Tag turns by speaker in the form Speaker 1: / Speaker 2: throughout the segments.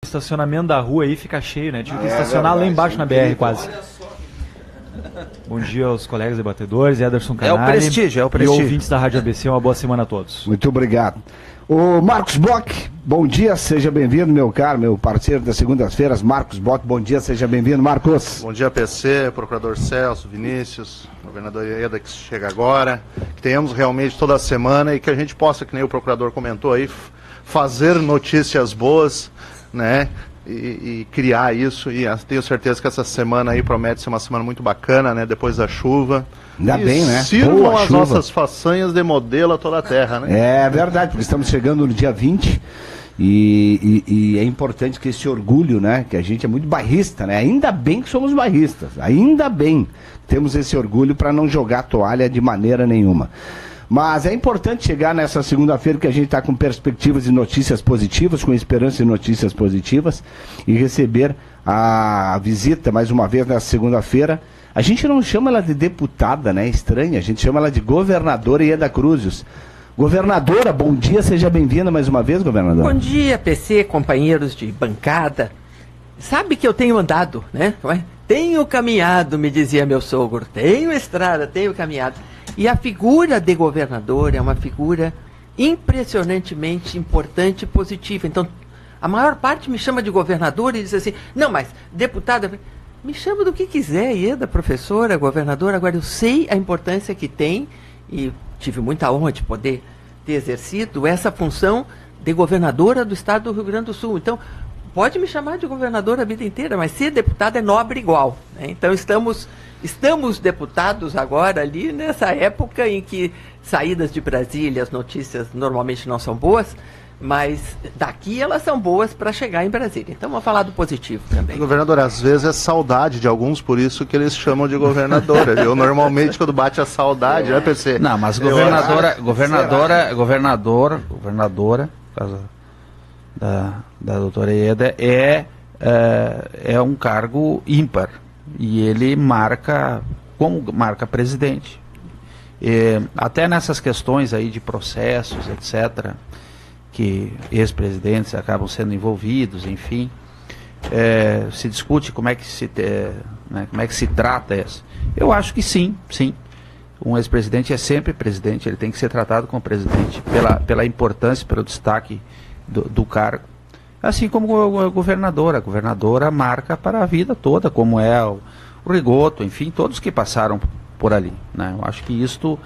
Speaker 1: estacionamento da rua aí fica cheio, né? Tive que estacionar lá embaixo na BR quase. Bom dia aos colegas debatedores, Ederson Canali.
Speaker 2: É o prestígio.
Speaker 1: E ouvintes da Rádio ABC, uma boa semana a todos.
Speaker 3: Muito obrigado. O Marcos Bock, bom dia, seja bem-vindo, meu caro, meu parceiro das segundas-feiras, Marcos Bock, bom dia, seja bem-vindo, Marcos.
Speaker 4: Bom dia, PC, Procurador Celso, Vinícius, Governador Ieda, que chega agora, que tenhamos realmente toda a semana e que a gente possa, que nem o Procurador comentou aí, fazer notícias boas, né, e criar isso, e tenho certeza que essa semana aí promete ser uma semana muito bacana, né, depois da chuva.
Speaker 3: Ainda bem, né?
Speaker 4: Sirvam
Speaker 3: Boa
Speaker 4: as
Speaker 3: chuva.
Speaker 4: Nossas façanhas de modelo a toda a terra, né?
Speaker 3: É verdade, porque estamos chegando no dia 20 e é importante que esse orgulho, né, que a gente é muito bairrista, né? Ainda bem que somos bairristas, ainda bem temos esse orgulho para não jogar toalha de maneira nenhuma. Mas é importante chegar nessa segunda-feira que a gente está com perspectivas e notícias positivas, com esperança e notícias positivas, e receber a visita, mais uma vez, nessa segunda-feira. A gente não chama ela de deputada, né? Estranha, a gente chama ela de governadora Ieda Cruzius. Governadora, bom dia, seja bem-vinda mais uma vez, governadora.
Speaker 5: Bom dia, PC, companheiros de bancada. Sabe que eu tenho andado, né? Tenho caminhado, me dizia meu sogro. Tenho estrada, tenho caminhado. E a figura de governador é uma figura impressionantemente importante e positiva. Então, a maior parte me chama de governador e diz assim, não, mas deputada, me chama do que quiser, Ieda, professora, governadora. Agora, eu sei a importância que tem e tive muita honra de poder ter exercido essa função de governadora do estado do Rio Grande do Sul. Então, pode me chamar de governadora a vida inteira, mas ser deputada é nobre igual, né? Então, estamos deputados agora ali nessa época em que saídas de Brasília, as notícias normalmente não são boas, mas daqui elas são boas para chegar em Brasília. Então vamos falar do positivo também.
Speaker 4: Governador, às vezes é saudade de alguns, por isso que eles chamam de governadora, viu? Normalmente quando bate a saudade, né, PC?
Speaker 2: Não, mas governadora, da doutora Ieda, é um cargo ímpar. E ele marca, como marca presidente. Até nessas questões aí de processos, etc., que ex-presidentes acabam sendo envolvidos, enfim, se discute como é que se trata isso. Eu acho que sim. Um ex-presidente é sempre presidente, ele tem que ser tratado como presidente, pela importância, pelo destaque do cargo. Assim como a governadora marca para a vida toda, como é o Rigoto, enfim, todos que passaram por ali, né? Eu acho que isto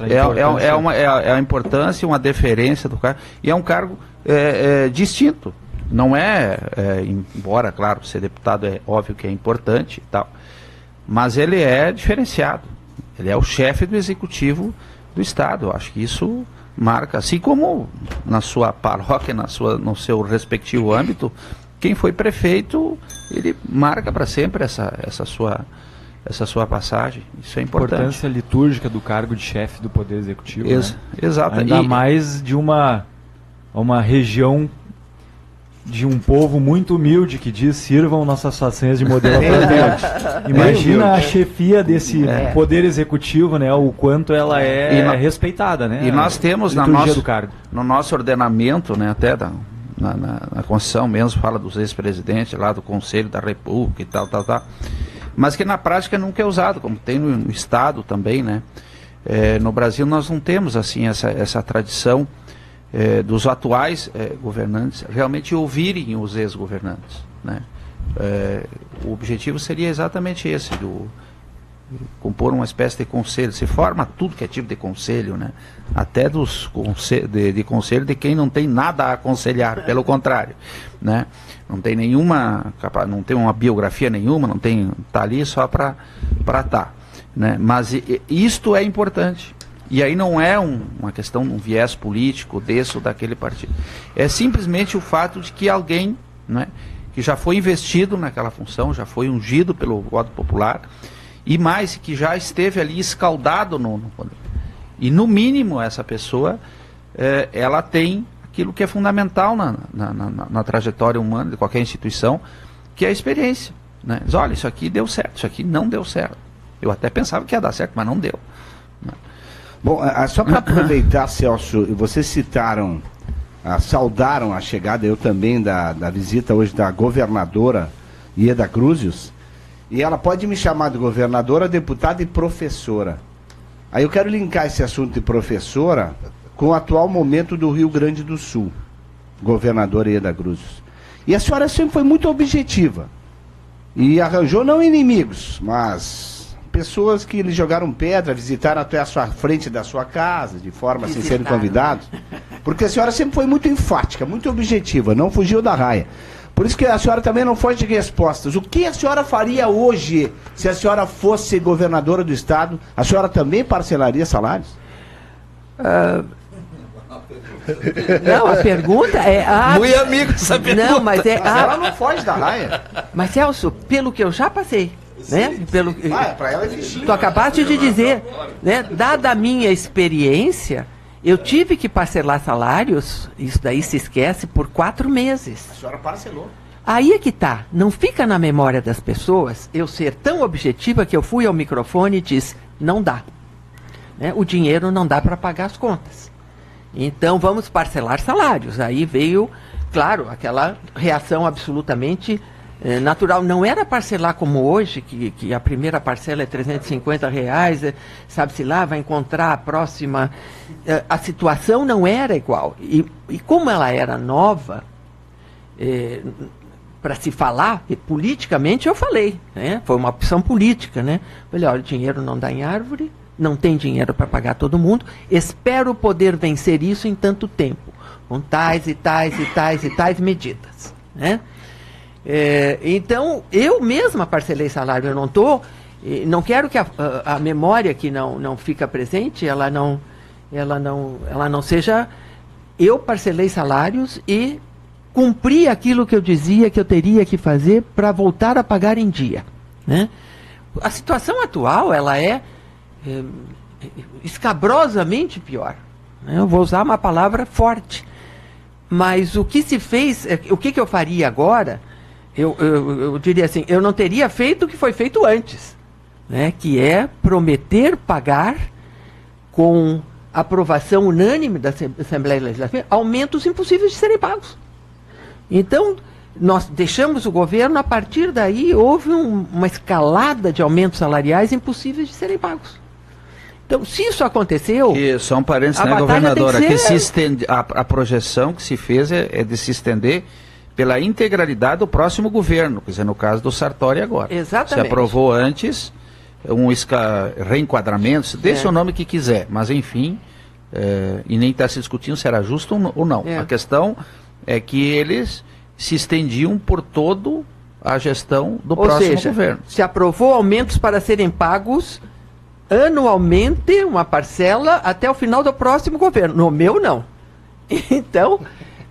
Speaker 2: é a importância, uma deferência do cargo, e é um cargo distinto. Não embora, claro, ser deputado é óbvio que é importante e tal, mas ele é diferenciado. Ele é o chefe do executivo do Estado. Eu acho que isso marca, assim como na sua paróquia, no seu respectivo âmbito, quem foi prefeito, ele marca para sempre essa sua passagem. Isso é importante. A
Speaker 1: importância litúrgica do cargo de chefe do Poder Executivo, né?
Speaker 2: Exato.
Speaker 1: Ainda mais de uma região de um povo muito humilde que diz, sirvam nossas façanhas de modelo para Imagina a chefia desse Poder Executivo, né? O quanto ela é respeitada, né?
Speaker 2: E nós temos no nosso ordenamento, né, até na Constituição mesmo, fala dos ex-presidentes lá do Conselho da República e tal, mas que na prática nunca é usado, como tem no Estado também, né? No Brasil nós não temos assim essa tradição dos atuais governantes realmente ouvirem os ex-governantes, né? O objetivo seria exatamente esse, compor uma espécie de conselho. Se forma tudo que é tipo de conselho, né? Até de conselho de quem não tem nada a aconselhar, pelo contrário, né? Não tem não tem uma biografia nenhuma, não tem, tá ali só para estar, né? Mas isto é importante. E aí não é uma questão de um viés político desse ou daquele partido. É simplesmente o fato de que alguém, né, que já foi investido naquela função, já foi ungido pelo voto popular, e mais, que já esteve ali escaldado no poder. E no mínimo essa pessoa, ela tem aquilo que é fundamental na trajetória humana de qualquer instituição, que é a experiência, né? Diz, olha, isso aqui deu certo, isso aqui não deu certo. Eu até pensava que ia dar certo, mas não deu, né?
Speaker 3: Bom, só para aproveitar, Celso, vocês citaram saudaram a chegada, eu também, da visita hoje da governadora Ieda Cruzius, e ela pode me chamar de governadora, deputada e professora. Aí eu quero linkar esse assunto de professora com o atual momento do Rio Grande do Sul, governadora Ieda Cruzius. E a senhora sempre foi muito objetiva, e arranjou não inimigos, mas pessoas que lhe jogaram pedra, visitaram até a sua frente da sua casa, de forma sem serem convidados, porque a senhora sempre foi muito enfática, muito objetiva, não fugiu da raia. Por isso que a senhora também não foge de respostas. O que a senhora faria hoje, se a senhora fosse governadora do estado? A senhora também parcelaria salários?
Speaker 5: Não, a pergunta é...
Speaker 2: Muito amigo essa pergunta.
Speaker 5: Não, mas é...
Speaker 3: Ela não foge da raia.
Speaker 5: Mas, Celso, pelo que eu já passei, né?
Speaker 3: Pra ela é fichinho.
Speaker 5: Tu acabaste de dizer, né? Dada a minha experiência, eu tive que parcelar salários, isso daí se esquece, por 4 meses.
Speaker 3: A senhora parcelou.
Speaker 5: Aí é que tá, não fica na memória das pessoas eu ser tão objetiva que eu fui ao microfone e disse, não dá. Né? O dinheiro não dá para pagar as contas. Então vamos parcelar salários. Aí veio, claro, aquela reação absolutamente natural. Não era parcelar como hoje, que a primeira parcela é R$350, sabe-se lá, vai encontrar a próxima. A situação não era igual. E como ela era nova, para se falar, politicamente eu falei, né? Foi uma opção política, né? Falei, olha, o dinheiro não dá em árvore, não tem dinheiro para pagar todo mundo, espero poder vencer isso em tanto tempo, com tais e tais e tais e tais medidas, né? Então, eu mesma parcelei salário, eu não quero que a memória que não fica presente, ela não seja, eu parcelei salários e cumpri aquilo que eu dizia que eu teria que fazer para voltar a pagar em dia, né? A situação atual, ela é escabrosamente pior, né? Eu vou usar uma palavra forte, mas o que se fez, o que eu faria agora, eu diria assim, eu não teria feito o que foi feito antes, né? Que é prometer pagar com aprovação unânime da Assembleia Legislativa aumentos impossíveis de serem pagos. Então, nós deixamos o governo, a partir daí houve uma escalada de aumentos salariais impossíveis de serem pagos. Então, se isso aconteceu...
Speaker 2: E só um parênteses, né, governadora? A projeção que se fez é de se estender pela integralidade do próximo governo, quer dizer, no caso do Sartori agora.
Speaker 5: Exatamente.
Speaker 2: Se aprovou antes reenquadramento, deixe o nome que quiser, mas enfim, e nem está se discutindo se era justo ou não. A questão é que eles se estendiam por toda a gestão do próximo governo.
Speaker 5: Se aprovou aumentos para serem pagos anualmente, uma parcela, até o final do próximo governo. No meu, não. Então,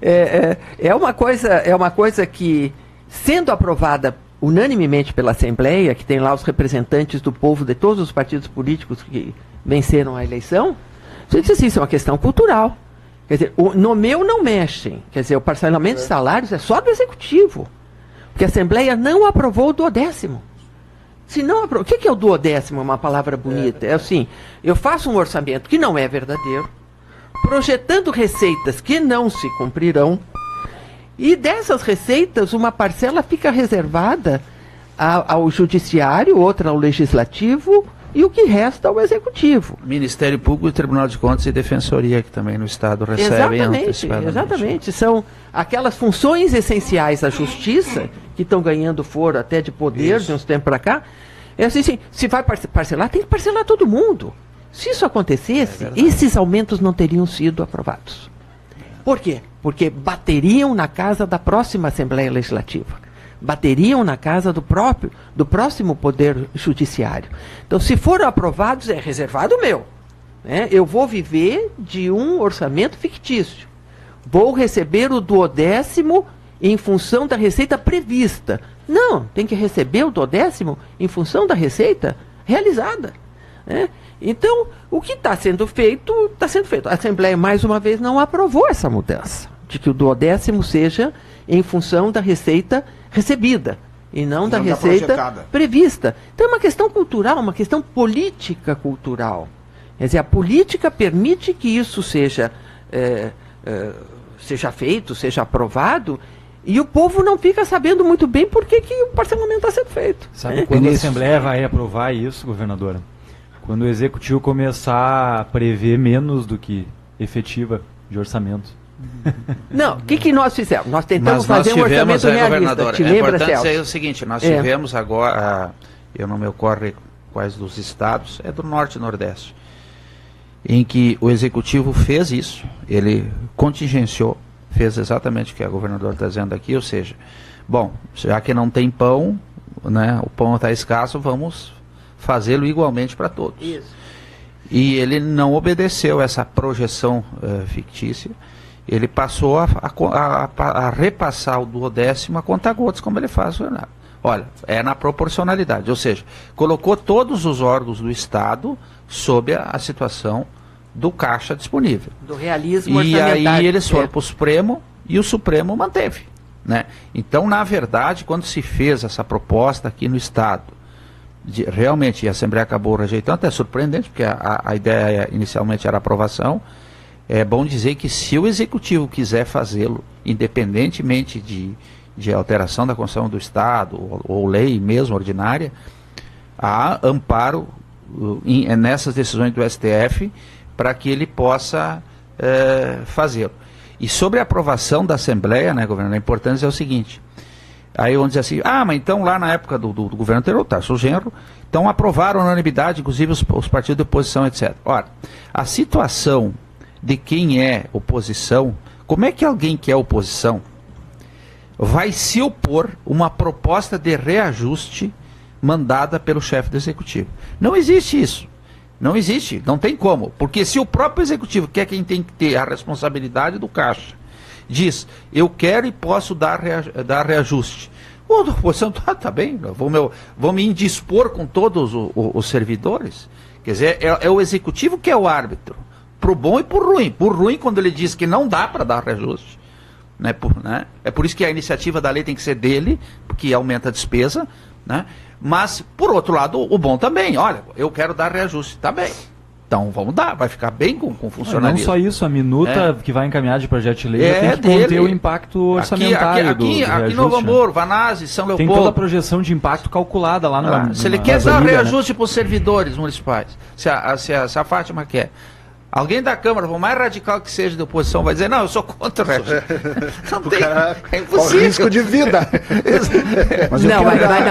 Speaker 5: é uma coisa que, sendo aprovada unanimemente pela Assembleia, que tem lá os representantes do povo de todos os partidos políticos que venceram a eleição, você disse assim, isso é uma questão cultural. Quer dizer, no meu não mexem. Quer dizer, o parcelamento de salários é só do Executivo. Porque a Assembleia não aprovou o 12º. Se não aprovou, o que é o 12º? Uma palavra bonita. É assim, eu faço um orçamento que não é verdadeiro, projetando receitas que não se cumprirão, e dessas receitas, uma parcela fica reservada ao Judiciário, outra ao Legislativo, e o que resta ao Executivo.
Speaker 2: Ministério Público, Tribunal de Contas e Defensoria, que também no Estado recebem antecipadamente.
Speaker 5: Exatamente. São aquelas funções essenciais à Justiça, que estão ganhando foro até de poder de uns tempos para cá. É assim, se vai parcelar, tem que parcelar todo mundo. Se isso acontecesse, esses aumentos não teriam sido aprovados. Por quê? Porque bateriam na casa da próxima Assembleia Legislativa. Bateriam na casa do próximo Poder Judiciário. Então, se foram aprovados, é reservado meu, né? Eu vou viver de um orçamento fictício. Vou receber o 12º em função da receita prevista. Não, tem que receber o 12º em função da receita realizada, né? Então, o que está sendo feito, está sendo feito. A Assembleia, mais uma vez, não aprovou essa mudança, de que o 12º seja em função da receita recebida, e não da receita prevista. Então é uma questão cultural, uma questão política cultural. Quer dizer, a política permite que isso seja seja feito, seja aprovado, e o povo não fica sabendo muito bem por que o parcelamento está sendo feito.
Speaker 1: Sabe quando a Assembleia vai aprovar isso, governadora? Quando o Executivo começar a prever menos do que efetiva de orçamento.
Speaker 5: Não, o que nós fizemos? Nós tentamos fazer um orçamento realista. Te lembra, Celso?
Speaker 2: É importante dizer o seguinte, nós tivemos agora, eu não me ocorre quais dos estados, é do Norte e Nordeste, em que o Executivo fez isso, ele contingenciou, fez exatamente o que a governadora está dizendo aqui, ou seja, bom, já que não tem pão, né, o pão está escasso, vamos fazê-lo igualmente para todos.
Speaker 5: Isso.
Speaker 2: E ele não obedeceu essa projeção fictícia, ele passou a repassar o 12º a conta-gotas, como ele faz. Olha, é na proporcionalidade, ou seja, colocou todos os órgãos do Estado sob a situação do caixa disponível.
Speaker 5: Do realismo
Speaker 2: orçamentário. E aí eles foram para o Supremo e o Supremo manteve. Né? Então, na verdade, quando se fez essa proposta aqui no Estado, realmente a Assembleia acabou rejeitando, até surpreendente, porque a ideia inicialmente era aprovação. É bom dizer que se o Executivo quiser fazê-lo, independentemente de alteração da Constituição do Estado, ou lei mesmo ordinária, há amparo nessas decisões do STF para que ele possa fazê-lo. E sobre a aprovação da Assembleia, né, governador, a importância é o seguinte, aí vamos dizer assim, mas então lá na época do governo anterior, Tarso Genro, então aprovaram a unanimidade, inclusive os partidos de oposição, etc. Ora, a situação de quem é oposição, como é que alguém que é oposição vai se opor a uma proposta de reajuste mandada pelo chefe do Executivo? Não existe isso. Não existe, não tem como. Porque se o próprio Executivo, que é quem tem que ter a responsabilidade do caixa, diz, eu quero e posso dar reajuste. A oposição, tá bem, vou me indispor com todos os servidores. Quer dizer, é o Executivo que é o árbitro. Pro bom e pro ruim. Por ruim, quando ele diz que não dá para dar reajuste. Né? É por isso que a iniciativa da lei tem que ser dele, porque aumenta a despesa. Né? Mas, por outro lado, o bom também. Olha, eu quero dar reajuste. Tá bem. Então, vamos dar. Vai ficar bem com funcionalismo.
Speaker 1: Não só isso, a minuta que vai encaminhar de projeto de lei tem que conter o impacto orçamentário do reajuste.
Speaker 2: Aqui Novo Hamburgo, Vanazzi, São Leopoldo.
Speaker 1: Tem toda a projeção de impacto calculada lá no
Speaker 2: se ele quer dar reajuste para os servidores municipais, se a Fátima quer. Alguém da Câmara, por mais radical que seja da oposição, vai dizer, não, eu sou contra o reajuste. Não tem, é impossível.
Speaker 3: O risco de vida.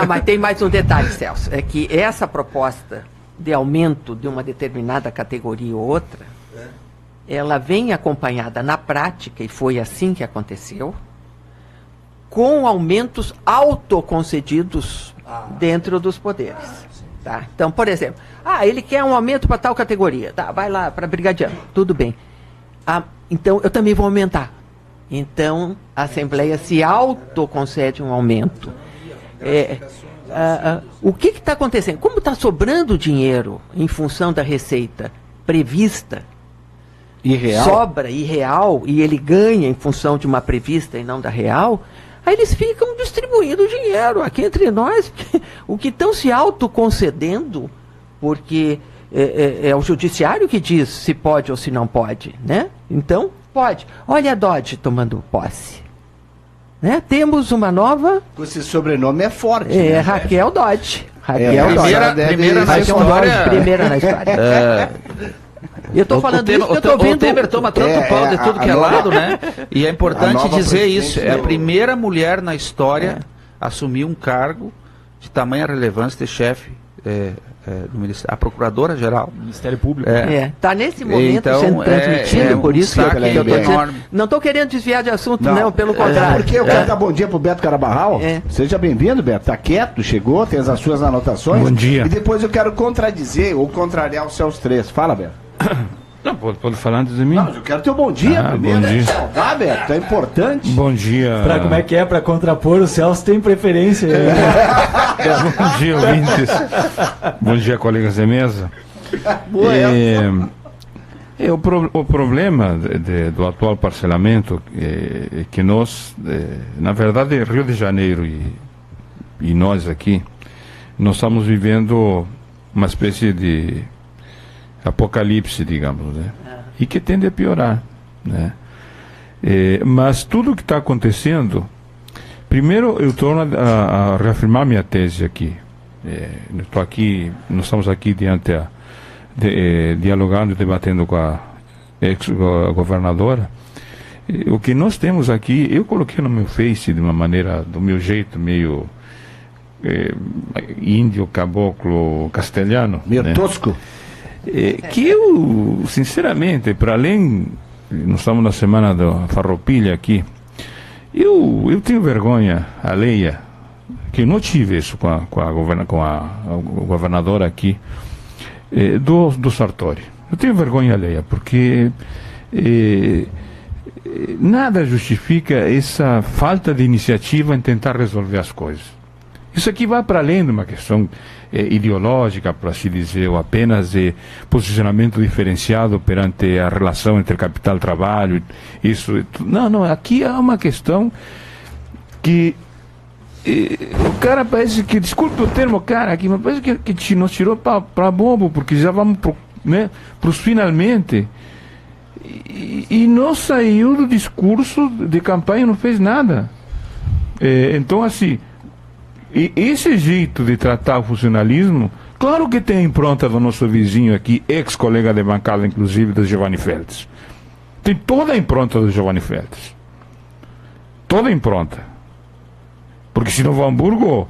Speaker 5: Mas tem mais um detalhe, Celso. É que essa proposta de aumento de uma determinada categoria ou outra, ela vem acompanhada na prática, e foi assim que aconteceu, com aumentos autoconcedidos dentro dos poderes. Tá? Então, por exemplo, ele quer um aumento para tal categoria, tá, vai lá para brigadiano, tudo bem. Então, eu também vou aumentar. Então, a Assembleia se autoconcede um aumento. O que está acontecendo? Como está sobrando dinheiro em função da receita prevista, sobra irreal, e ele ganha em função de uma prevista e não da real, aí eles ficam distribuindo o dinheiro aqui entre nós. O que estão se autoconcedendo, porque é o judiciário que diz se pode ou se não pode, né? Então, pode. Olha a Dodge tomando posse. Né? Temos uma nova...
Speaker 3: Esse sobrenome é forte.
Speaker 5: Né? Raquel Dodge. Raquel Dodge.
Speaker 2: Primeira na história. Eu estou falando isso porque eu estou vendo... O Temer toma tanto pau de tudo que é lado, né? E é importante dizer isso. É a primeira mulher na história a assumir um cargo de tamanha relevância de chefe do Ministério, a Procuradora-Geral.
Speaker 1: Ministério Público.
Speaker 5: Está nesse momento então, sendo transmitido, por isso que eu estou dizendo. Não estou querendo desviar de assunto, não, pelo contrário.
Speaker 3: Porque eu quero dar bom dia para o Beto Carabarral. Seja bem-vindo, Beto. Está quieto, chegou, tem as suas anotações.
Speaker 6: Bom dia.
Speaker 3: E depois eu quero contradizer ou contrariar os seus três. Fala, Beto.
Speaker 6: Não, pode falar antes de mim?
Speaker 3: Não, eu quero teu bom dia primeiro.
Speaker 6: Bom dia.
Speaker 3: Saudar, Beto, é importante.
Speaker 6: Bom dia.
Speaker 1: Como é que é? Para contrapor, o Celso tem preferência.
Speaker 6: Bom dia, ouvintes. Bom dia, colegas de mesa. O problema do atual parcelamento é que nós, na verdade, Rio de Janeiro e nós aqui, nós estamos vivendo uma espécie de apocalipse, digamos, né? E que tende a piorar, né? Mas tudo o que está acontecendo, primeiro eu torno a reafirmar minha tese aqui. Nós estamos aqui dialogando e debatendo com a ex-governadora. O que nós temos aqui, eu coloquei no meu Face de uma maneira, do meu jeito, meio índio, caboclo, castelhano.
Speaker 3: Meio tosco.
Speaker 6: Que eu, sinceramente, para além, nós estamos na semana da farroupilha aqui, eu tenho vergonha alheia, que eu não tive isso com a governadora aqui, do Sartori. Eu tenho vergonha alheia, porque nada justifica essa falta de iniciativa em tentar resolver as coisas. Isso aqui vai para além de uma questão ideológica, por assim dizer, ou apenas de posicionamento diferenciado perante a relação entre capital e trabalho. Isso, não, aqui há uma questão que o cara parece que, desculpe o termo, cara, aqui, mas parece que nos tirou para bobo, porque já vamos para os finalmente. E não saiu do discurso de campanha, não fez nada. Então, assim, esse jeito de tratar o funcionalismo, claro que tem a impronta do nosso vizinho aqui, ex-colega de bancada, inclusive, do Giovanni Feltes. Tem toda a impronta do Giovanni Feltes. Toda a impronta. Porque se Novo Hamburgo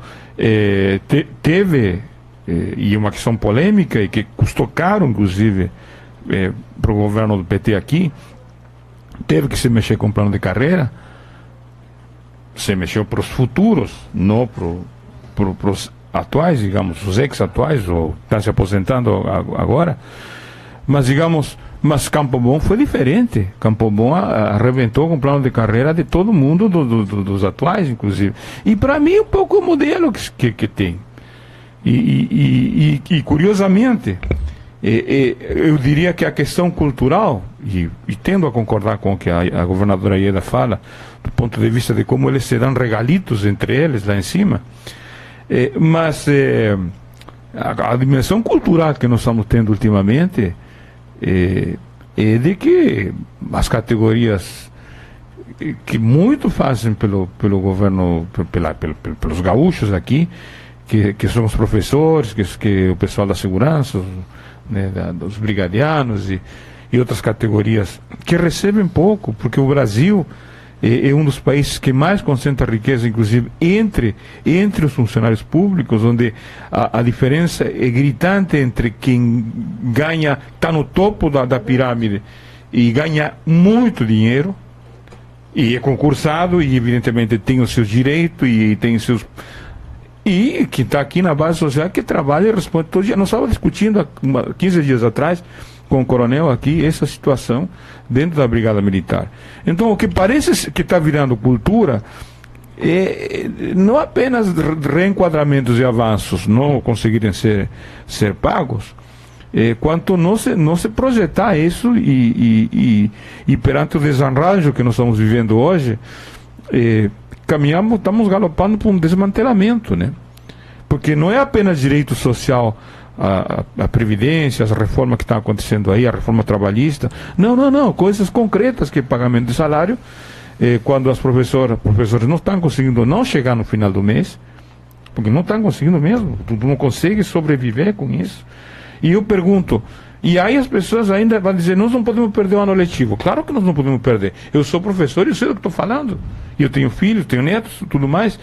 Speaker 6: teve, e uma questão polêmica, e que custou caro, inclusive, para o governo do PT aqui, teve que se mexer com o plano de carreira, se mexeu para os futuros, não para os atuais, digamos, os ex-atuais, ou estão se aposentando agora, mas digamos, mas Campo Bom foi diferente. Campo Bom arrebentou com o plano de carreira de todo mundo, dos atuais, inclusive. E para mim, um pouco o modelo que tem. E curiosamente, eu diria que a questão cultural, e tendo a concordar com o que a governadora Ieda fala, do ponto de vista de como eles se dão regalitos entre eles lá em cima, mas a dimensão cultural que nós estamos tendo ultimamente é de que as categorias que muito fazem pelo governo, pelos gaúchos aqui, que são os professores, que o pessoal da segurança, dos brigadianos e outras categorias que recebem pouco, porque o Brasil é um dos países que mais concentra riqueza, inclusive entre os funcionários públicos, onde a diferença é gritante entre quem ganha, está no topo da pirâmide e ganha muito dinheiro e é concursado e evidentemente tem os seus direitos e tem os seus... E que está aqui na base social, que trabalha e responde todo dia. Nós estávamos discutindo há 15 dias atrás com o coronel aqui essa situação dentro da Brigada Militar. Então, o que parece que está virando cultura é não apenas reenquadramentos e avanços não conseguirem ser pagos, quanto não se projetar isso e perante o desanrajo que nós estamos vivendo hoje, estamos galopando para um desmantelamento, né? Porque não é apenas direito social, a previdência, as reformas que estão acontecendo aí, a reforma trabalhista. Não, coisas concretas, que pagamento de salário, quando os professores não estão conseguindo não chegar no final do mês, porque não estão conseguindo mesmo, tu não consegue sobreviver com isso. E eu pergunto, e aí as pessoas ainda vão dizer, nós não podemos perder o ano letivo. Claro que nós não podemos perder. Eu sou professor e eu sei do que estou falando. E eu tenho filhos, tenho netos, tudo mais.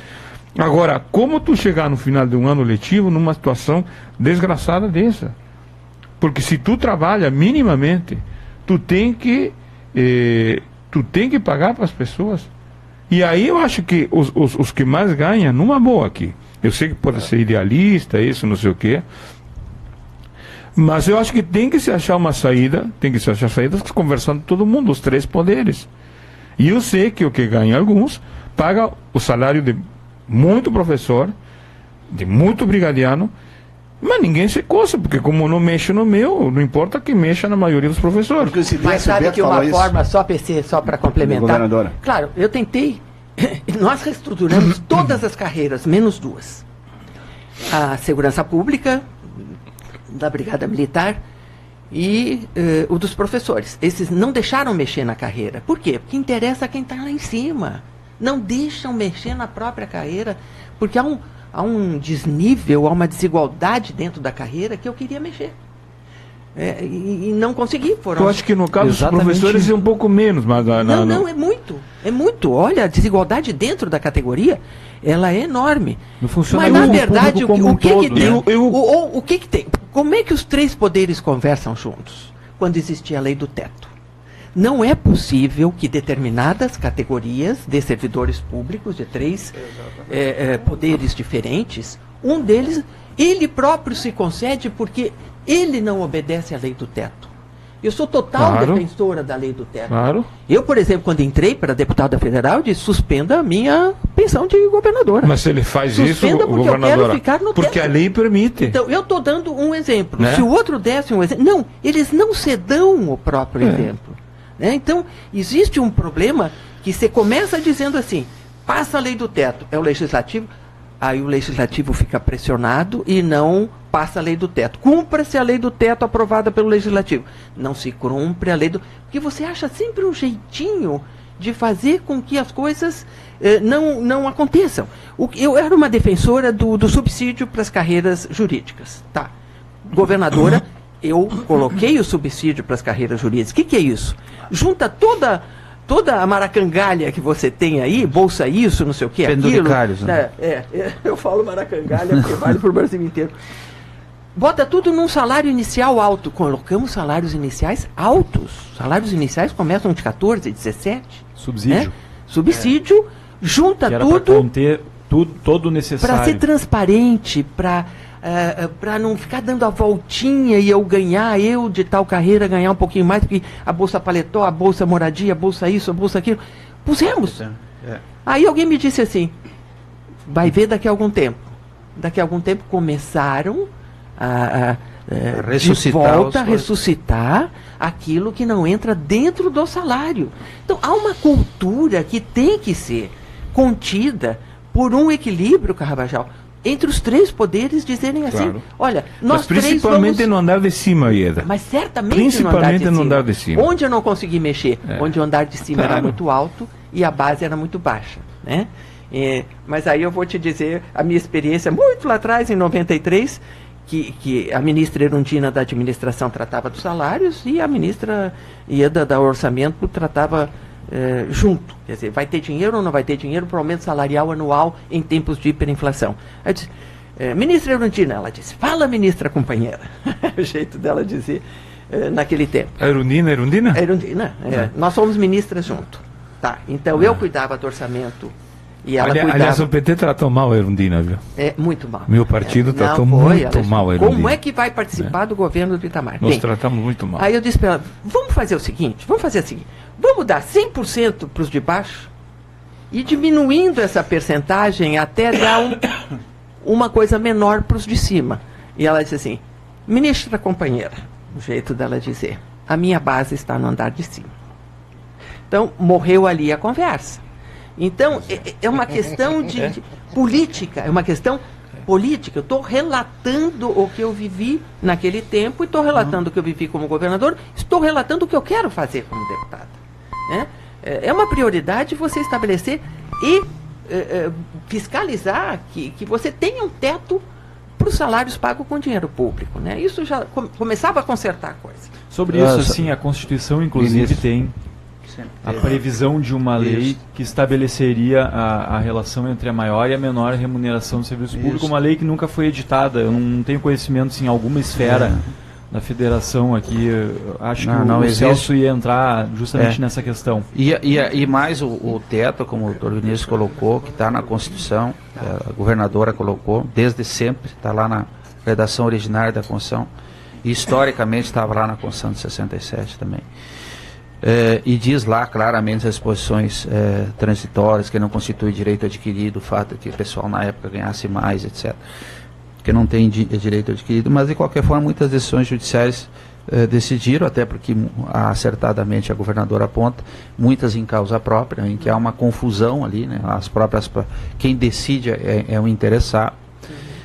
Speaker 6: Agora, como tu chegar no final de um ano letivo numa situação desgraçada dessa? Porque se tu trabalha minimamente, tu tem que pagar para as pessoas. E aí eu acho que os que mais ganham, numa boa aqui. Eu sei que pode ser idealista, isso, não sei o quê. Mas eu acho que tem que se achar uma saída, conversando com todo mundo, os três poderes. E eu sei que o que ganha alguns, paga o salário de muito professor, de muito brigadiano, mas ninguém se coça, porque como não mexe no meu, não importa que mexa na maioria dos professores.
Speaker 5: Mas sabe que uma forma, só para complementar, claro, eu tentei, nós reestruturamos todas as carreiras, menos duas. A segurança pública, da Brigada Militar, e o dos professores. Esses não deixaram mexer na carreira. Por quê? Porque interessa a quem está lá em cima. Não deixam mexer na própria carreira, porque há um desnível, há uma desigualdade dentro da carreira que eu queria mexer. E não consegui.
Speaker 6: Eu acho que no caso dos professores é um pouco menos, mas...
Speaker 5: Não, é muito. É muito. Olha, a desigualdade dentro da categoria, ela é enorme. Mas, na verdade, o que tem? Como é que os três poderes conversam juntos quando existia a lei do teto? Não é possível que determinadas categorias de servidores públicos, de três poderes diferentes, um deles, ele próprio se concede porque ele não obedece à lei do teto. Eu sou total defensora da lei do teto.
Speaker 6: Claro.
Speaker 5: Eu, por exemplo, quando entrei para deputada federal, eu disse, suspenda a minha pensão de governadora.
Speaker 6: Mas se ele faz
Speaker 5: suspenda
Speaker 6: isso,
Speaker 5: porque eu quero ficar no
Speaker 6: porque
Speaker 5: teto.
Speaker 6: A lei permite.
Speaker 5: Então, eu estou dando um exemplo. Né? Se o outro desse um exemplo... Não, eles não se dão o próprio exemplo. Né? Então, existe um problema que você começa dizendo assim, passa a lei do teto, é o legislativo... Aí o legislativo fica pressionado e não passa a lei do teto. Cumpra-se a lei do teto aprovada pelo legislativo. Não se cumpre a lei do... Porque você acha sempre um jeitinho de fazer com que as coisas não aconteçam. Eu era uma defensora do subsídio para as carreiras jurídicas. Tá. Governadora, eu coloquei o subsídio para as carreiras jurídicas. O que é isso? Junta toda a maracangalha que você tem aí, bolsa isso, não sei o que, aquilo.
Speaker 2: Né?
Speaker 5: Eu falo maracangalha porque vale para o Brasil inteiro. Bota tudo num salário inicial alto. Colocamos salários iniciais altos. Salários iniciais começam de 14, 17.
Speaker 1: Subsídio.
Speaker 5: Né? Subsídio, junta tudo.
Speaker 1: Para conter todo o necessário.
Speaker 5: Para ser transparente, para não ficar dando a voltinha e eu de tal carreira ganhar um pouquinho mais, porque a bolsa paletó, a bolsa moradia, a bolsa isso, a bolsa aquilo. Pusemos. Aí alguém me disse assim, vai ver daqui a algum tempo. Daqui a algum tempo começaram a ressuscitar aquilo que não entra dentro do salário. Então há uma cultura que tem que ser contida por um equilíbrio, Carvajal, entre os três poderes dizerem assim, olha, nós
Speaker 6: três vamos... principalmente no andar de cima, Ieda.
Speaker 5: Mas certamente no andar de cima. Onde eu não consegui mexer, onde o andar de cima era muito alto e a base era muito baixa, né? Mas aí eu vou te dizer a minha experiência muito lá atrás, em 93, que a ministra Erundina da administração tratava dos salários e a ministra Ieda da orçamento tratava junto, quer dizer, vai ter dinheiro ou não vai ter dinheiro para o aumento salarial anual em tempos de hiperinflação. Aí eu disse, ministra Erundina, ela disse, fala ministra companheira, o jeito dela dizer naquele tempo.
Speaker 6: Erundina?
Speaker 5: Erundina, nós fomos ministras junto, tá, então eu cuidava do orçamento e ela cuidava...
Speaker 6: Aliás, o PT tratou mal a Erundina, viu?
Speaker 5: Muito mal.
Speaker 6: Meu partido tratou muito mal a Erundina.
Speaker 5: Como é que vai participar do governo do Itamar?
Speaker 6: Nós tratamos muito mal.
Speaker 5: Aí eu disse para ela, vamos fazer o seguinte, vamos dar 100% para os de baixo e diminuindo essa percentagem até dar uma coisa menor para os de cima. E ela disse assim, ministra companheira, o jeito dela dizer, a minha base está no andar de cima. Então, morreu ali a conversa. Então, é uma questão de política, é uma questão política. Eu estou relatando o que eu vivi naquele tempo, e estou relatando o que eu vivi como governador, estou relatando o que eu quero fazer como deputada. Né? É uma prioridade você estabelecer e fiscalizar que você tenha um teto para os salários pagos com dinheiro público. Né? Isso já começava a consertar a coisa.
Speaker 1: Sobre isso, sim, a Constituição, inclusive, tem a previsão de uma lei que estabeleceria a relação entre a maior e a menor remuneração do serviço público, uma lei que nunca foi editada. Eu não tenho conhecimento em alguma esfera da federação aqui. Acho que o Celso ia entrar justamente nessa questão.
Speaker 2: E mais o teto, como o doutor Vinícius colocou, que está na Constituição, a governadora colocou, desde sempre, está lá na redação originária da Constituição, e historicamente estava lá na Constituição de 67 também. E diz lá claramente as disposições transitórias, que não constitui direito adquirido, o fato de que o pessoal na época ganhasse mais, etc. Que não tem direito adquirido, mas de qualquer forma muitas decisões judiciais decidiram, até porque acertadamente a governadora aponta, muitas em causa própria, em que há uma confusão ali, né? Quem decide é o interessado.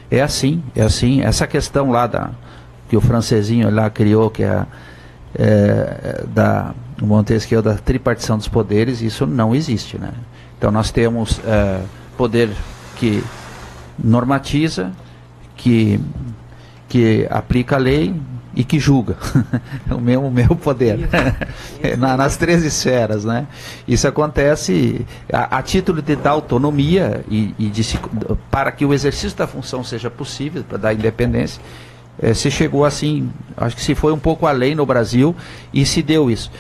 Speaker 2: É assim, essa questão lá que o francesinho lá criou, que é o Montesquieu, da tripartição dos poderes, isso não existe, né? Então nós temos poder que normatiza, que aplica a lei e que julga. o meu poder. Nas 13 esferas, né? Isso acontece a título de dar autonomia para que o exercício da função seja possível, para dar independência. Se chegou assim, acho que se foi um pouco além no Brasil e se deu isso.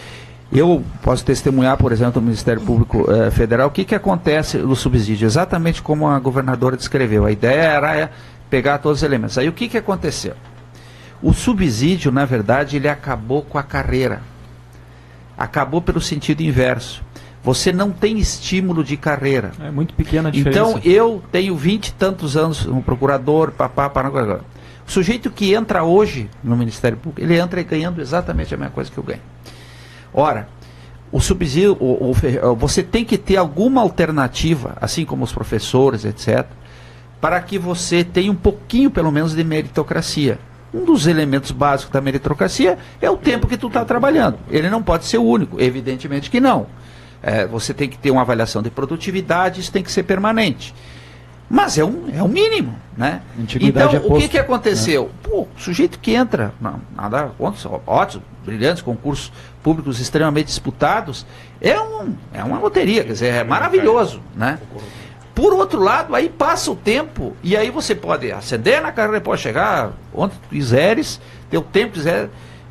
Speaker 2: Eu posso testemunhar, por exemplo, do Ministério Público Federal, o que acontece no subsídio, exatamente como a governadora descreveu. A ideia era pegar todos os elementos. Aí o que aconteceu? O subsídio, na verdade, ele acabou com a carreira. Acabou pelo sentido inverso. Você não tem estímulo de carreira.
Speaker 1: É muito pequena a diferença.
Speaker 2: Então, eu tenho 20 e tantos anos como procurador, o sujeito que entra hoje no Ministério Público, ele entra ganhando exatamente a mesma coisa que eu ganho. Ora, o subsídio, você tem que ter alguma alternativa, assim como os professores, etc., para que você tenha um pouquinho, pelo menos, de meritocracia. Um dos elementos básicos da meritocracia é o tempo que tu está trabalhando. Ele não pode ser o único, evidentemente que não. Você tem que ter uma avaliação de produtividade, isso tem que ser permanente. Mas é um mínimo, né? Então, o que aconteceu? Pô, o sujeito que entra, nada contra, ótimos, brilhantes, concursos públicos extremamente disputados, é uma loteria, quer dizer, é maravilhoso, né? Por outro lado, aí passa o tempo, e aí você pode ascender na carreira, pode chegar onde tu quiseres, ter o tempo que quiser.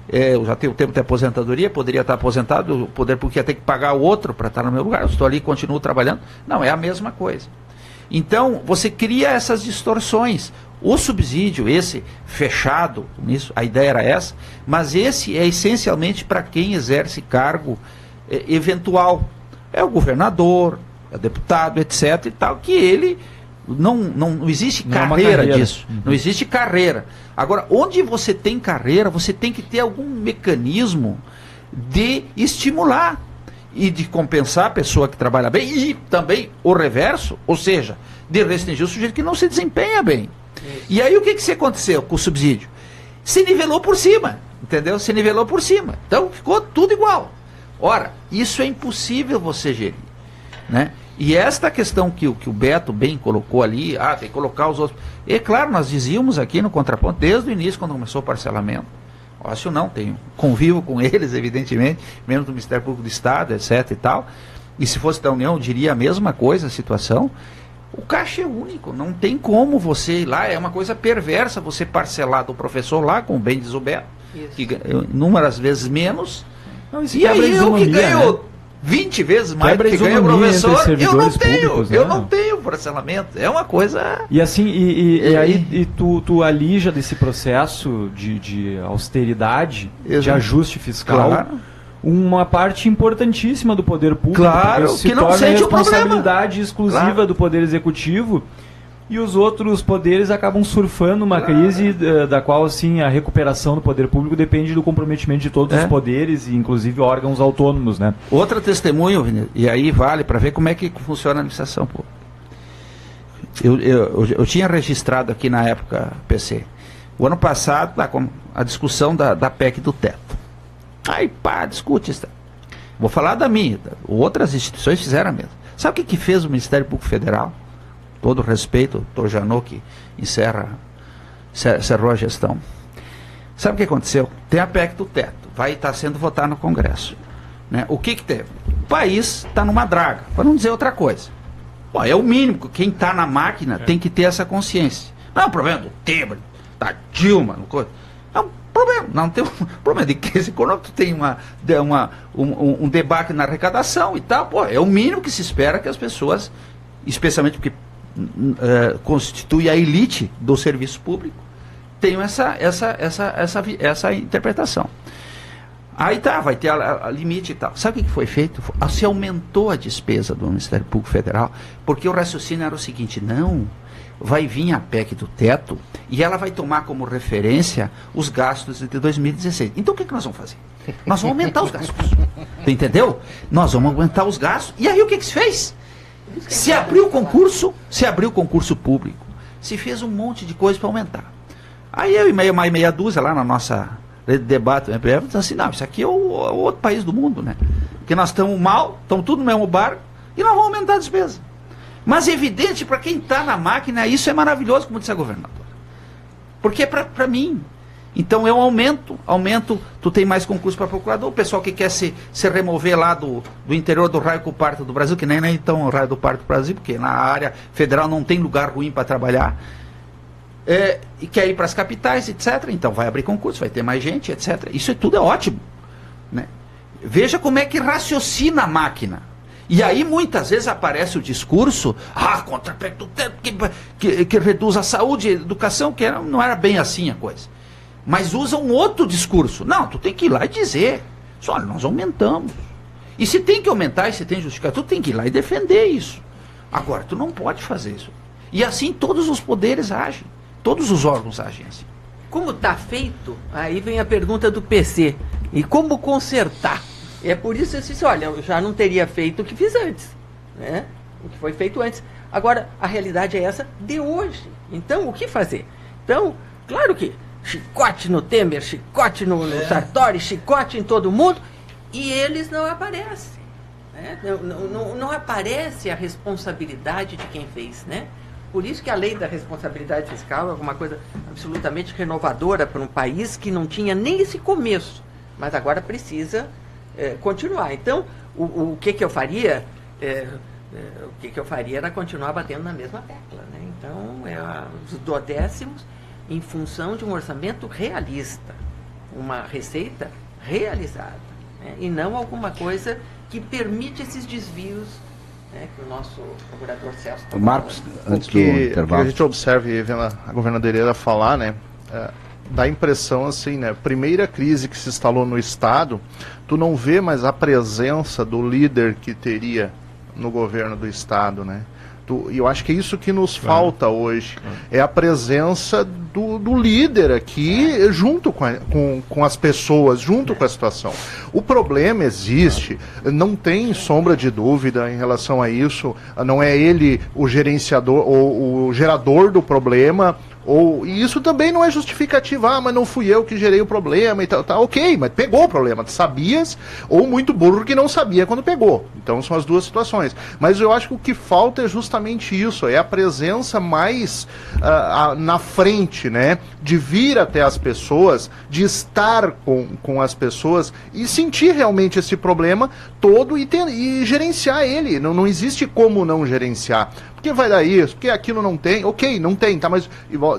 Speaker 2: Eu já tenho o tempo de aposentadoria, poderia estar aposentado, porque ia ter que pagar o outro para estar no meu lugar, eu estou ali e continuo trabalhando. Não, é a mesma coisa. Então, você cria essas distorções. O subsídio, esse fechado, nisso, a ideia era essa, mas esse é essencialmente para quem exerce cargo eventual. É o governador, é o deputado, etc. e tal, que ele não existe carreira disso. Não existe carreira. Agora, onde você tem carreira, você tem que ter algum mecanismo de estimular e de compensar a pessoa que trabalha bem e também o reverso, ou seja, de restringir o sujeito que não se desempenha bem. Isso. E aí o que aconteceu com o subsídio? Se nivelou por cima, entendeu? Se nivelou por cima. Então ficou tudo igual. Ora, isso é impossível você gerir, né? E esta questão que o Beto bem colocou ali, tem que colocar os outros. É claro, nós dizíamos aqui no Contraponto, desde o início, quando começou o parcelamento, acho não, convivo com eles, evidentemente, mesmo do Ministério Público do Estado, etc. e tal. E se fosse da União, eu diria a mesma coisa, a situação. O caixa é único, não tem como você ir lá, é uma coisa perversa você parcelar do professor lá, como bem diz o Beto, que inúmeras vezes menos, e aí eu que ganho, né? 20 vezes mais do que ganha o professor, eu não tenho parcelamento, é uma coisa...
Speaker 1: E assim, aí tu alija desse processo de austeridade, de ajuste fiscal, claro, uma parte importantíssima do poder público,
Speaker 2: claro,
Speaker 1: que não sente responsabilidade exclusiva, claro, do poder executivo, e os outros poderes acabam surfando uma, claro, crise da qual, assim, a recuperação do poder público depende do comprometimento de todos os poderes, e inclusive órgãos autônomos, né?
Speaker 2: Outra testemunho, e aí vale para ver como é que funciona a administração pública. Eu tinha registrado aqui na época, PC, o ano passado, a discussão da PEC do teto. Aí, discute isso. Vou falar da minha, outras instituições fizeram a mesma. Sabe o que fez o Ministério Público Federal? Todo respeito, o doutor Janot, que encerrou a gestão. Sabe o que aconteceu? Tem a PEC do teto, vai estar sendo votada no Congresso, né? O que teve? O país está numa draga, para não dizer outra coisa. Bom, é o mínimo, quem está na máquina tem que ter essa consciência. Não é um problema do Temer, da Dilma, é um problema, não tem um problema de crise econômica, tu tem um debate na arrecadação e tal, é o mínimo que se espera que as pessoas, especialmente porque constitui a elite do serviço público, tenham essa interpretação. Aí vai ter a limite e tal. Sabe o que foi feito? Se aumentou a despesa do Ministério Público Federal, porque o raciocínio era o seguinte: não, vai vir a PEC do teto e ela vai tomar como referência os gastos de 2016. Então o que nós vamos fazer? Nós vamos aumentar os gastos. Tu entendeu? Nós vamos aumentar os gastos. E aí o que se fez? Se abriu concurso público, se fez um monte de coisa para aumentar. Aí eu e meia dúzia lá na nossa rede de debate, né, assim, não, isso aqui é o outro país do mundo, né? Porque nós estamos mal, estamos tudo no mesmo barco e nós vamos aumentar a despesa. Mas é evidente, para quem está na máquina, isso é maravilhoso, como disse a governadora. Porque para mim, então eu aumento, tu tem mais concurso para procurador, o pessoal que quer se remover lá do interior do raio do parto do Brasil, que nem então o raio do parto do Brasil, porque na área federal não tem lugar ruim para trabalhar, e quer ir para as capitais, etc. Então vai abrir concurso, vai ter mais gente, etc. Isso tudo é ótimo, né? Veja como é que raciocina a máquina. E aí muitas vezes aparece o discurso, contra que reduz a saúde e a educação, que não era bem assim a coisa. Mas usa um outro discurso. Não, tu tem que ir lá e dizer, olha, nós aumentamos. E se tem que aumentar, e se tem justificativa, tu tem que ir lá e defender isso. Agora, tu não pode fazer isso. E assim todos os poderes agem, todos os órgãos agem assim.
Speaker 5: Como está feito, aí vem a pergunta do PC. E como consertar? É por isso que eu disse, olha, eu já não teria feito o que fiz antes, né? O que foi feito antes. Agora, a realidade é essa de hoje. Então, o que fazer? Então, claro que chicote no Temer, chicote no Sartori, chicote em todo mundo, e eles não aparecem, né? Não aparece a responsabilidade de quem fez, né? Por isso que a lei da responsabilidade fiscal é uma coisa absolutamente renovadora para um país que não tinha nem esse começo, mas agora precisa continuar. Então, o que eu faria? O que eu faria era continuar batendo na mesma tecla, né? Então, os duodécimos em função de um orçamento realista, uma receita realizada, né? E não alguma coisa que permite esses desvios, né, que o nosso procurador Celso...
Speaker 3: Marcos, antes do intervalo.
Speaker 4: Que a gente observe, vendo a governadoria falar, né, dá a impressão assim, né, primeira crise que se instalou no Estado, tu não vê mais a presença do líder que teria no governo do Estado, né? E eu acho que é isso que nos falta hoje, é a presença do líder aqui junto com as pessoas, junto com a situação. O problema existe, não tem sombra de dúvida em relação a isso, não é ele o gerenciador ou o gerador do problema, e isso também não é justificativa, mas não fui eu que gerei o problema e tal, ok, mas pegou o problema, sabias, ou muito burro que não sabia quando pegou. Então são as duas situações. Mas eu acho que o que falta é justamente isso, é a presença mais na frente, né, de vir até as pessoas, de estar com as pessoas e sentir realmente esse problema todo e gerenciar ele. Não existe como não gerenciar. Porque vai dar isso, porque aquilo não tem, ok, não tem, tá, mas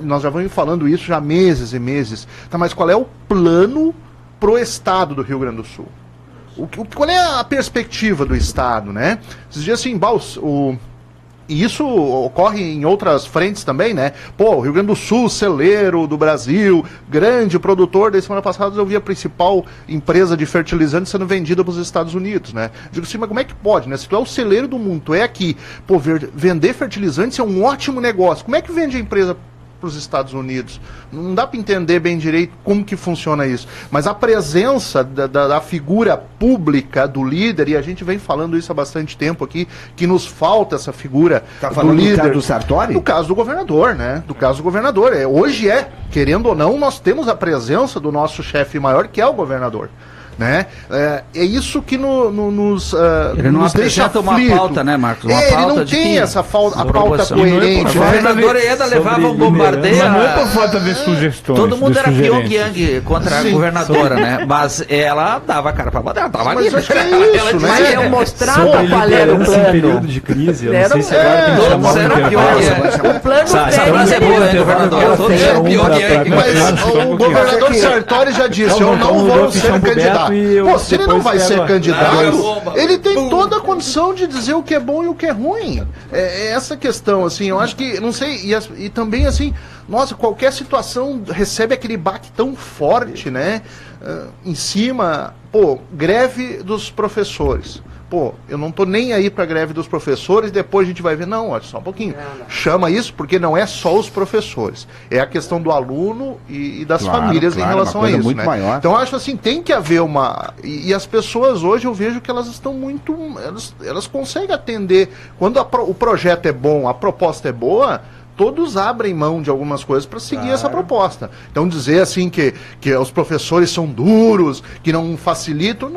Speaker 4: nós já vamos falando isso já há meses e meses, tá, mas qual é o plano pro Estado do Rio Grande do Sul? Qual é a perspectiva do Estado, né? Esses dias assim, e isso ocorre em outras frentes também, né? Pô, o Rio Grande do Sul, celeiro do Brasil, grande produtor. Da semana passada eu vi a principal empresa de fertilizantes sendo vendida para os Estados Unidos, né? Digo assim, mas como é que pode, né? Se tu é o celeiro do mundo, tu é aqui, pô, vender fertilizantes é um ótimo negócio. Como é que vende a empresa para os Estados Unidos? Não dá para entender bem direito como que funciona isso. Mas a presença da figura pública do líder, e a gente vem falando isso há bastante tempo aqui, que nos falta essa figura do líder.
Speaker 3: Do caso do Sartori?
Speaker 4: No caso do governador, né? Do caso do governador. Hoje querendo ou não, nós temos a presença do nosso chefe maior, que é o governador. Né? É isso que
Speaker 2: ele não
Speaker 4: deixa
Speaker 2: aflito. Uma pauta, né, Marcos? Uma
Speaker 4: ele
Speaker 2: pauta
Speaker 4: não tem essa a pauta coerente.
Speaker 2: O governador Eda levava um bombardeio.
Speaker 6: Mas não é por falta de sugestões.
Speaker 2: Todo mundo era Pyongyang contra a governadora, né? Mas ela dava a cara pra bater, ela tava ali.
Speaker 4: Mas acho que é isso, né?
Speaker 5: Mas eu mostrava qual era o plano.
Speaker 1: Período de crise, eu não sei se agora tem que chamar
Speaker 5: o plano
Speaker 2: é boa, hein, governador? Todos eram Pyongyang.
Speaker 4: Mas o governador Sartori já disse, eu não vou ser candidato. Pô, se ele não vai ser candidato, ele tem toda a condição de dizer o que é bom e o que é ruim. É essa questão, assim, eu acho que, não sei, e também, assim, nossa, qualquer situação recebe aquele baque tão forte, né, em cima, pô, greve dos professores. Pô, eu não tô nem aí pra greve dos professores, depois a gente vai ver, não, olha só um pouquinho. Chama isso porque não é só os professores, é a questão do aluno e das famílias em relação a isso,
Speaker 3: muito
Speaker 4: né?
Speaker 3: Maior.
Speaker 4: Então eu acho assim, tem que haver uma... E as pessoas hoje eu vejo que elas estão muito... Elas conseguem atender, quando o projeto é bom, a proposta é boa, todos abrem mão de algumas coisas para seguir essa proposta. Então dizer assim que os professores são duros, que não facilitam,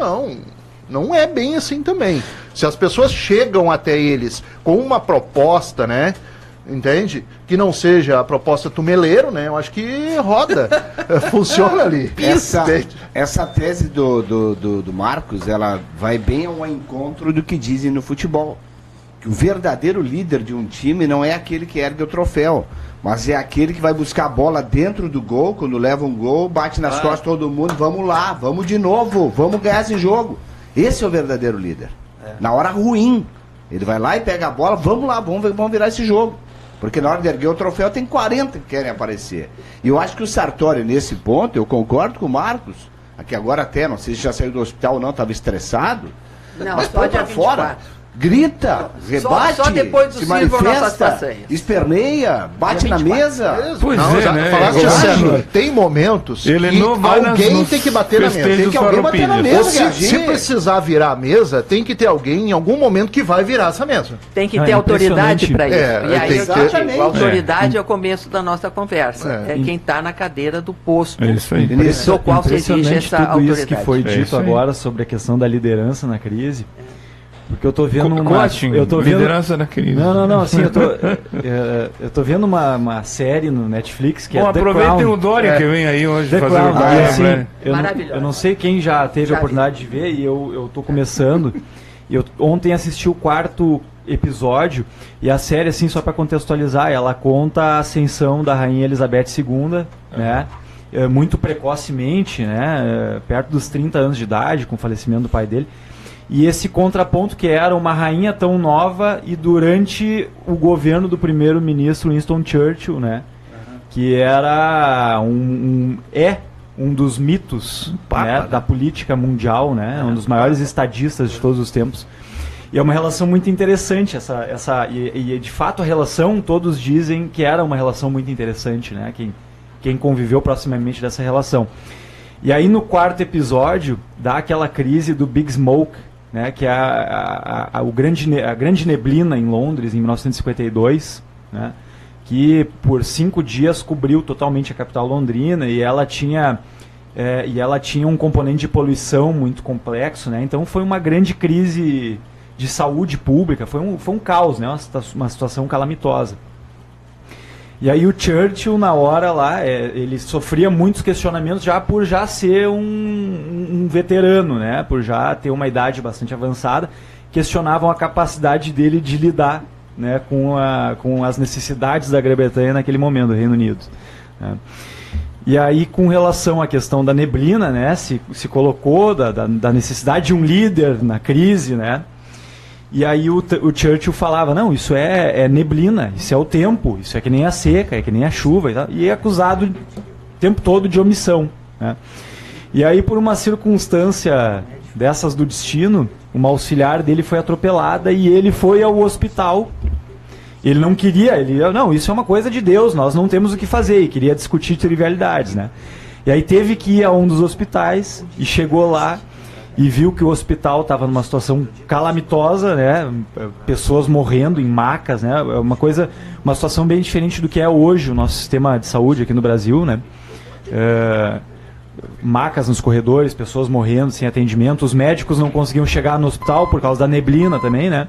Speaker 4: não é bem assim também. Se as pessoas chegam até eles com uma proposta, né, entende? Que não seja a proposta tumeleiro, né? Eu acho que roda, funciona ali.
Speaker 3: Essa tese do Marcos, ela vai bem ao encontro do que dizem no futebol. Que o verdadeiro líder de um time não é aquele que ergue o troféu, mas é aquele que vai buscar a bola dentro do gol, quando leva um gol, bate nas costas todo mundo, vamos lá, vamos de novo, vamos ganhar esse jogo. Esse é o verdadeiro líder. Na hora ruim, ele vai lá e pega a bola, vamos lá, vamos virar esse jogo. Porque na hora de erguer o troféu tem 40 que querem aparecer. E eu acho que o Sartori, nesse ponto, eu concordo com o Marcos, aqui agora até, não sei se já saiu do hospital ou não, estava estressado, mas põe pra fora. Grita, rebate,
Speaker 5: só depois do
Speaker 3: se manifesta, esperneia, bate na mesa.
Speaker 6: Pois é, né?
Speaker 4: Falaste certo. Tem momentos
Speaker 6: ele
Speaker 4: que
Speaker 6: não vai
Speaker 4: alguém tem que bater na mesa. Tem que alguém bater na mesa. Se precisar virar a mesa, tem que ter alguém em algum momento que vai virar essa mesa.
Speaker 5: Tem que ter autoridade para isso. E aí eu te digo, a autoridade é o começo da nossa conversa. É quem está na cadeira do posto.
Speaker 6: É isso aí.
Speaker 5: Do qual se exige essa
Speaker 1: tudo
Speaker 5: autoridade.
Speaker 1: Isso que foi dito agora sobre a questão da liderança na crise. Porque eu tô vendo
Speaker 6: liderança na crise.
Speaker 1: Não, assim, eu tô vendo uma série no Netflix que é The Crown.
Speaker 6: Aproveitem o Dória que vem aí hoje
Speaker 1: The
Speaker 6: fazer
Speaker 1: Crown,
Speaker 6: o
Speaker 1: assim, eu não sei quem já teve a oportunidade de ver, e eu tô começando. Eu ontem assisti o 4º episódio, e a série, assim, só para contextualizar, ela conta a ascensão da Rainha Elizabeth II, né? Muito precocemente, né? Perto dos 30 anos de idade, com o falecimento do pai dele. E esse contraponto que era uma rainha tão nova e durante o governo do primeiro-ministro Winston Churchill, né? Que era um dos mitos, né, da política mundial, né? Um dos maiores estadistas de todos os tempos. E é uma relação muito interessante e de fato a relação, todos dizem que era uma relação muito interessante, né? Quem conviveu proximamente dessa relação. E aí no 4º episódio dá aquela crise do Big Smoke, né, que é a grande neblina em Londres, em 1952, né, que por 5 dias cobriu totalmente a capital londrina, e ela tinha um componente de poluição muito complexo, né, então foi uma grande crise de saúde pública, foi um caos, né, uma situação calamitosa. E aí o Churchill, na hora lá, ele sofria muitos questionamentos por ser um veterano, né? Por já ter uma idade bastante avançada, questionavam a capacidade dele de lidar, né, com as necessidades da Grã-Bretanha naquele momento, do Reino Unido, né? E aí, com relação à questão da neblina, né, se colocou da necessidade de um líder na crise, né? E aí o Churchill falava, não, isso é neblina, isso é o tempo, isso é que nem a seca, é que nem a chuva, e é acusado o tempo todo de omissão, né? E aí, por uma circunstância dessas do destino, uma auxiliar dele foi atropelada e ele foi ao hospital. Ele não queria, não, isso é uma coisa de Deus, nós não temos o que fazer, e queria discutir trivialidades, né? E aí teve que ir a um dos hospitais e chegou lá e viu que o hospital estava numa situação calamitosa, né? Pessoas morrendo em macas, né? Uma situação bem diferente do que é hoje o nosso sistema de saúde aqui no Brasil, né? Macas nos corredores, pessoas morrendo sem atendimento, os médicos não conseguiam chegar no hospital por causa da neblina também, né?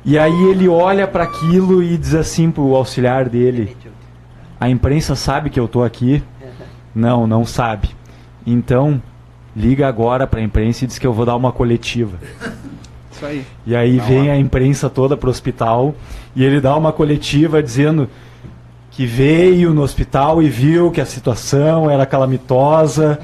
Speaker 1: E aí ele olha para aquilo e diz assim pro auxiliar dele: a imprensa sabe que eu tô aqui? Não sabe. Então liga agora para a imprensa e diz que eu vou dar uma coletiva.
Speaker 3: Isso aí.
Speaker 1: E aí vem a imprensa toda para o hospital e ele dá uma coletiva dizendo que veio no hospital e viu que a situação era calamitosa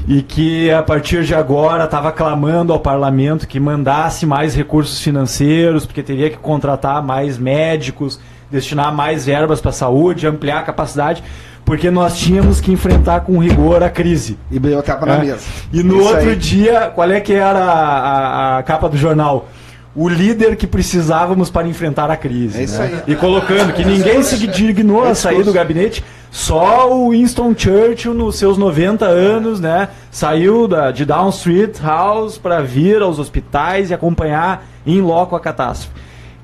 Speaker 1: e que a partir de agora estava clamando ao parlamento que mandasse mais recursos financeiros, porque teria que contratar mais médicos, destinar mais verbas para a saúde, ampliar a capacidade, porque nós tínhamos que enfrentar com rigor a crise.
Speaker 3: E deu tapa na mesa.
Speaker 1: E no outro dia, qual é que era a capa do jornal? O líder que precisávamos para enfrentar a crise.
Speaker 3: É isso aí.
Speaker 1: E colocando que ninguém se dignou a sair do gabinete, só o Winston Churchill, nos seus 90 anos, né, saiu de Down Street House para vir aos hospitais e acompanhar em loco a catástrofe.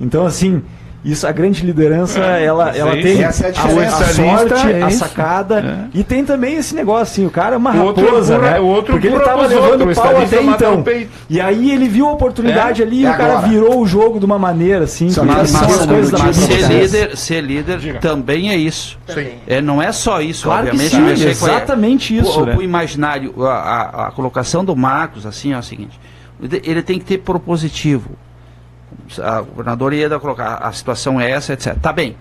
Speaker 1: Então, assim, Isso, a grande liderança, ela tem
Speaker 3: essa é a
Speaker 1: a
Speaker 3: diferença.
Speaker 1: sorte,
Speaker 6: É
Speaker 1: a
Speaker 6: isso.
Speaker 1: sacada, e tem também esse negócio assim, o cara é uma
Speaker 6: O outro
Speaker 1: raposa,
Speaker 6: empurra-
Speaker 1: né?
Speaker 6: o outro
Speaker 1: Porque ele
Speaker 6: empurra
Speaker 1: tava
Speaker 6: pros
Speaker 1: levando
Speaker 6: outros, o
Speaker 1: pau
Speaker 6: estadista
Speaker 1: até
Speaker 6: mata
Speaker 1: então.
Speaker 6: no peito.
Speaker 1: E aí ele viu a oportunidade ali e o cara
Speaker 3: agora?
Speaker 1: virou o jogo de uma maneira assim,
Speaker 3: Só
Speaker 1: que
Speaker 3: que
Speaker 1: são as
Speaker 3: mas-
Speaker 1: coisas da
Speaker 3: mas
Speaker 1: vida.
Speaker 2: Ser líder também é isso.
Speaker 4: Sim.
Speaker 2: Não é só isso,
Speaker 1: Claro que
Speaker 2: obviamente.
Speaker 1: sim,
Speaker 2: mexer com
Speaker 1: exatamente isso,
Speaker 2: o
Speaker 1: né?
Speaker 2: imaginário, a colocação do Marcos, assim, é o seguinte: ele tem que ter propositivo. A governadora ia colocar a situação é essa, etc. Tá bem.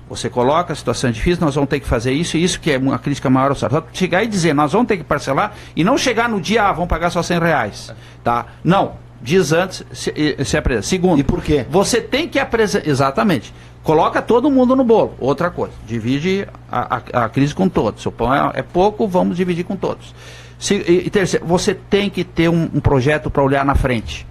Speaker 2: Você coloca a situação difícil, nós vamos ter que fazer isso e isso que é uma crítica maior ao salário. Só chegar e dizer, nós vamos ter que parcelar e não chegar no dia, vamos pagar só R$100. Tá? Não. Diz antes, se apresenta. Segundo.
Speaker 3: E por quê?
Speaker 2: Você tem que apresentar. Exatamente. Coloca todo mundo no bolo. Outra coisa. Divide a crise com todos. Se o pão é pouco, vamos dividir com todos. E terceiro, você tem que ter um projeto para olhar na frente.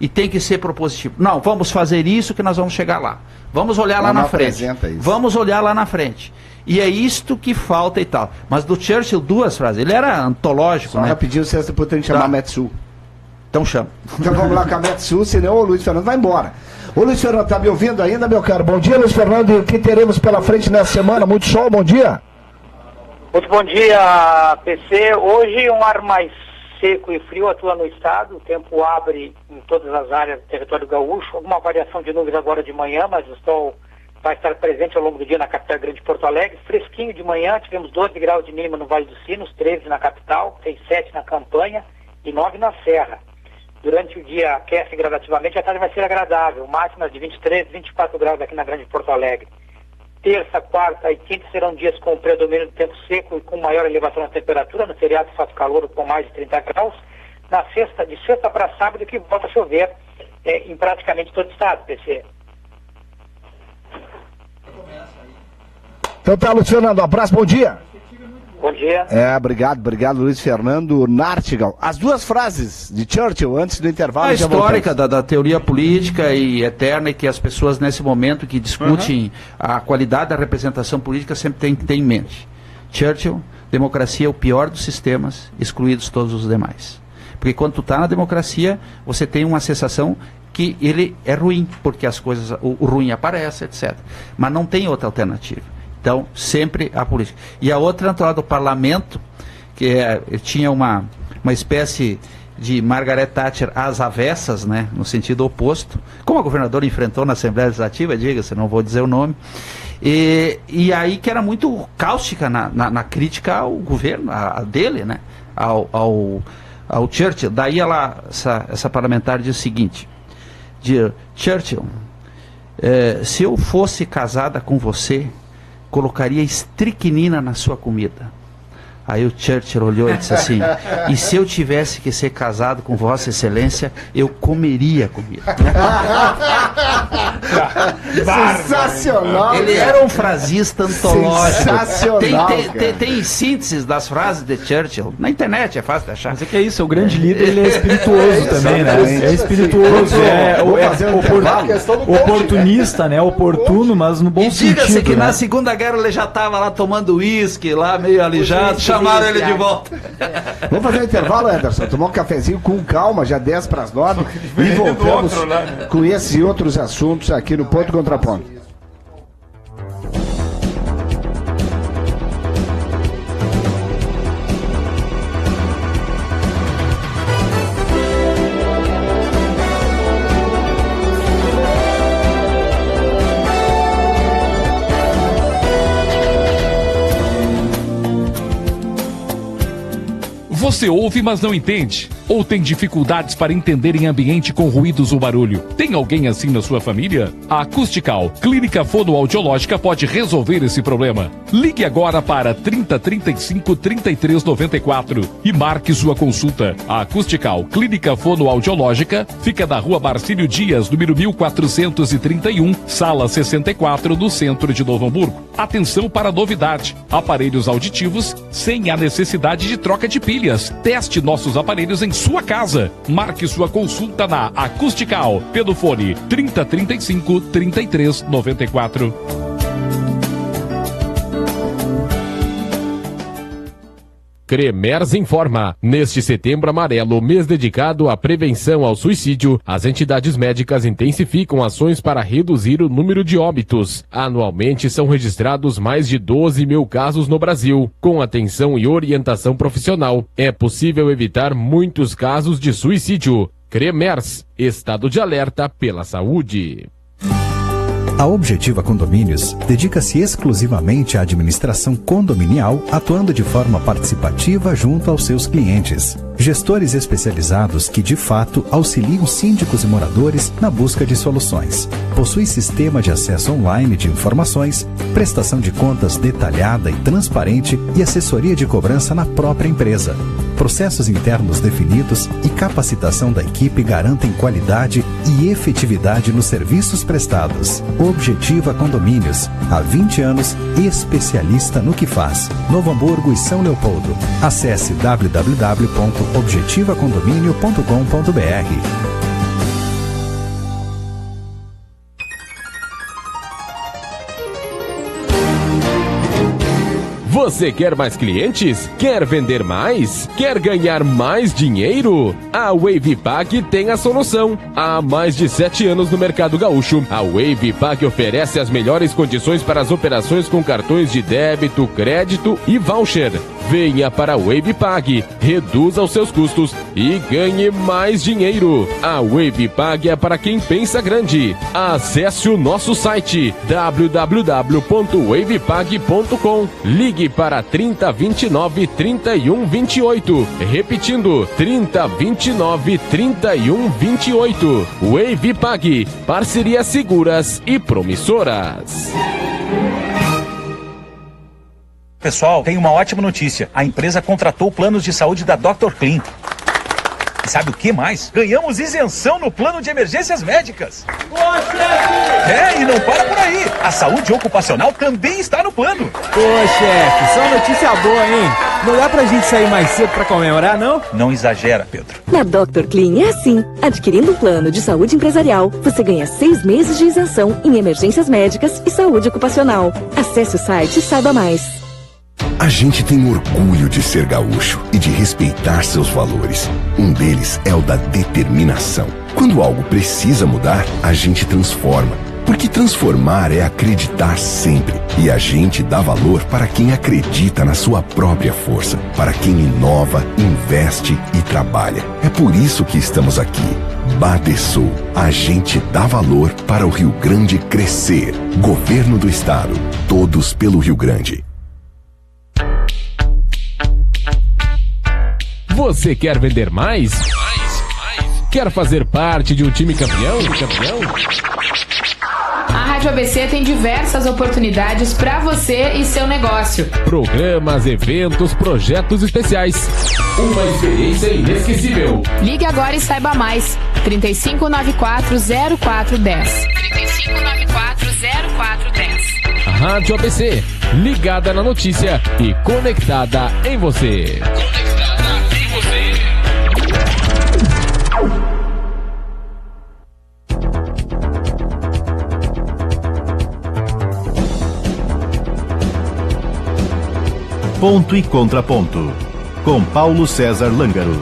Speaker 2: E tem que ser propositivo. Não, vamos fazer isso que nós vamos chegar lá. Vamos olhar lá na frente. Vamos olhar lá na frente. E é isto que falta e tal. Mas do Churchill, duas frases. Ele era antológico,
Speaker 3: Só
Speaker 2: né?
Speaker 3: rapidinho, você pode chamar
Speaker 2: Tá.
Speaker 3: Metsu.
Speaker 2: Então chama.
Speaker 3: Então vamos lá com a Metsu, senão o Luiz Fernando vai embora. Ô Luiz Fernando, tá me ouvindo ainda, meu caro? Bom dia, Luiz Fernando. E o que teremos pela frente nessa semana? Muito sol, bom dia.
Speaker 7: Muito bom dia, PC. Hoje um ar mais seco e frio atua no estado. O tempo abre em todas as áreas do território gaúcho. Alguma variação de nuvens agora de manhã, mas o sol vai estar presente ao longo do dia na capital grande de Porto Alegre. Fresquinho de manhã, tivemos 12 graus de mínima no Vale dos Sinos, 13 na capital, 7 na Campanha e 9 na Serra. Durante o dia aquece gradativamente, a tarde vai ser agradável, máximas de 23, 24 graus aqui na grande Porto Alegre. Terça, quarta e quinta serão dias com predomínio do tempo seco e com maior elevação na temperatura. No feriado faz calor com mais de 30 graus. Na sexta, de sexta para sábado, que volta a chover em praticamente todo o estado, PC.
Speaker 3: Então tá, Luiz Fernando, um abraço, bom dia.
Speaker 7: Bom dia.
Speaker 3: Obrigado, Luiz Fernando Nartigal. As duas frases de Churchill antes do intervalo.
Speaker 2: A
Speaker 3: já
Speaker 2: histórica
Speaker 3: voltamos.
Speaker 2: da teoria política e eterna, e que as pessoas nesse momento que discutem a qualidade da representação política sempre tem que ter em mente. Churchill, democracia é o pior dos sistemas, excluídos todos os demais. Porque quando tu está na democracia, você tem uma sensação que ele é ruim, porque as coisas, o ruim aparece, etc. Mas não tem outra alternativa. Então, sempre a política. E a outra, do lado do parlamento, que tinha uma espécie de Margaret Thatcher às avessas, né, no sentido oposto, como a governadora enfrentou na Assembleia Legislativa, diga-se, não vou dizer o nome, e aí que era muito cáustica na crítica ao governo, a dele, né, ao Churchill. Daí essa parlamentar diz o seguinte, Churchill, se eu fosse casada com você, colocaria estricnina na sua comida. Aí o Churchill olhou e disse assim, e se eu tivesse que ser casado com Vossa Excelência, eu comeria comida.
Speaker 3: Sensacional.
Speaker 2: Ele era um frasista antológico.
Speaker 3: Sensacional,
Speaker 2: Tem sínteses das frases de Churchill. Na internet é fácil de achar.
Speaker 1: Mas é que é isso, o grande líder, ele é espirituoso também, né?
Speaker 3: exatamente.
Speaker 1: É espirituoso, oportunista, né? Oportuno, mas no bom
Speaker 2: E diga-se
Speaker 1: sentido,
Speaker 2: que
Speaker 1: né?
Speaker 2: na Segunda Guerra ele já estava lá tomando uísque, lá meio alijado, chamaram ele de volta.
Speaker 3: Vamos fazer um intervalo, Anderson. Tomar um cafezinho com calma, já 10 para as 9. E voltamos com esses e outros assuntos aqui no Ponto Contra Ponto.
Speaker 8: Você ouve, mas não entende? Ou tem dificuldades para entender em ambiente com ruídos ou barulho? Tem alguém assim na sua família? A Acústical, clínica fonoaudiológica, pode resolver esse problema. Ligue agora para 3035 3394 e marque sua consulta. A Acústical, clínica fonoaudiológica, fica na rua Marcílio Dias, número 1431, sala 64, no centro de Novo Hamburgo. Atenção para a novidade: aparelhos auditivos sem a necessidade de troca de pilhas. Teste nossos aparelhos em sua casa. Marque sua consulta na Acústical pelo fone 3035 3394.
Speaker 9: Cremers informa. Neste Setembro Amarelo, mês dedicado à prevenção ao suicídio, as entidades médicas intensificam ações para reduzir o número de óbitos. Anualmente são registrados mais de 12 mil casos no Brasil. Com atenção e orientação profissional, é possível evitar muitos casos de suicídio. Cremers, estado de alerta pela saúde.
Speaker 10: A Objetiva Condomínios dedica-se exclusivamente à administração condominial, atuando de forma participativa junto aos seus clientes. Gestores especializados que, de fato, auxiliam síndicos e moradores na busca de soluções. Possui sistema de acesso online de informações, prestação de contas detalhada e transparente e assessoria de cobrança na própria empresa. Processos internos definidos e capacitação da equipe garantem qualidade e efetividade nos serviços prestados. Objetiva Condomínios, há 20 anos, especialista no que faz. Novo Hamburgo e São Leopoldo. Acesse www.objetivacondomínio.com.br.
Speaker 9: Você quer mais clientes? Quer vender mais? Quer ganhar mais dinheiro? A WavePag tem a solução. Há mais de 7 anos no mercado gaúcho, a WavePag oferece as melhores condições para as operações com cartões de débito, crédito e voucher. Venha para a WavePag, reduza os seus custos e ganhe mais dinheiro. A WavePag é para quem pensa grande. Acesse o nosso site www.wavepag.com. Ligue para 3029 3128. Repetindo, 3029 3128. WavePag, parcerias seguras e promissoras.
Speaker 11: Pessoal, tem uma ótima notícia. A empresa contratou planos de saúde da Dr. Clean. E sabe o que mais? Ganhamos isenção no plano de emergências médicas. E não para por aí. A saúde ocupacional também está no plano.
Speaker 12: Chefe, só notícia boa, hein? Não dá pra gente sair mais cedo pra comemorar, não?
Speaker 11: Não exagera, Pedro.
Speaker 13: Na Dr. Clean é assim. Adquirindo um plano de saúde empresarial, você ganha 6 meses de isenção em emergências médicas e saúde ocupacional. Acesse o site e saiba mais.
Speaker 14: A gente tem orgulho de ser gaúcho e de respeitar seus valores. Um deles é o da determinação. Quando algo precisa mudar, a gente transforma. Porque transformar é acreditar sempre. E a gente dá valor para quem acredita na sua própria força. Para quem inova, investe e trabalha. É por isso que estamos aqui. Badesul, a gente dá valor para o Rio Grande crescer. Governo do Estado, todos pelo Rio Grande.
Speaker 9: Você quer vender mais? Quer fazer parte de um time campeão?
Speaker 15: A Rádio ABC tem diversas oportunidades para você e seu negócio.
Speaker 9: Programas, eventos, projetos especiais. Uma experiência inesquecível.
Speaker 15: Ligue agora e saiba mais. 3594-0410. 3594-0410.
Speaker 9: Rádio ABC, ligada na notícia e conectada em você.
Speaker 16: Ponto e Contraponto, com Paulo César Lângaro.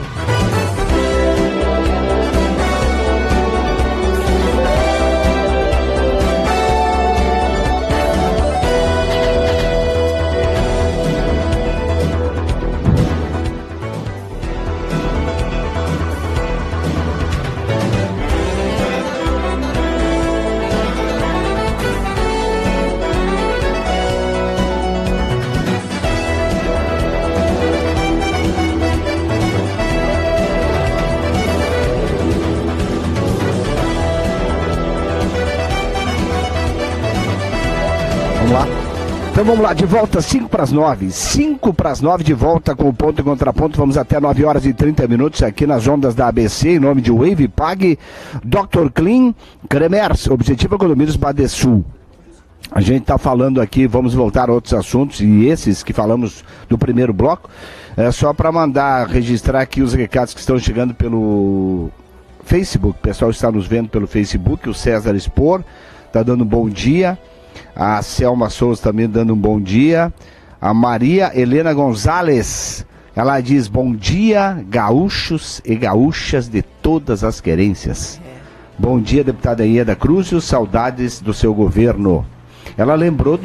Speaker 3: Então vamos lá, de volta, 5 para as 9. 5 para as 9, de volta com o Ponto e Contraponto. Vamos até 9 horas e 30 minutos aqui nas ondas da ABC, em nome de WavePag, Dr. Clean, Cremers, Objetiva Condomínios Badesul. A gente está falando aqui, vamos voltar a outros assuntos, e esses que falamos do primeiro bloco, é só para mandar registrar aqui os recados que estão chegando pelo Facebook. O pessoal está nos vendo pelo Facebook, o César Expor está dando um bom dia. A Selma Souza também dando um bom dia. A Maria Helena Gonzalez Ela diz: bom dia, gaúchos e gaúchas de todas as querências. Bom dia, deputada Ieda Cruzio, saudades do seu governo. Ela lembrou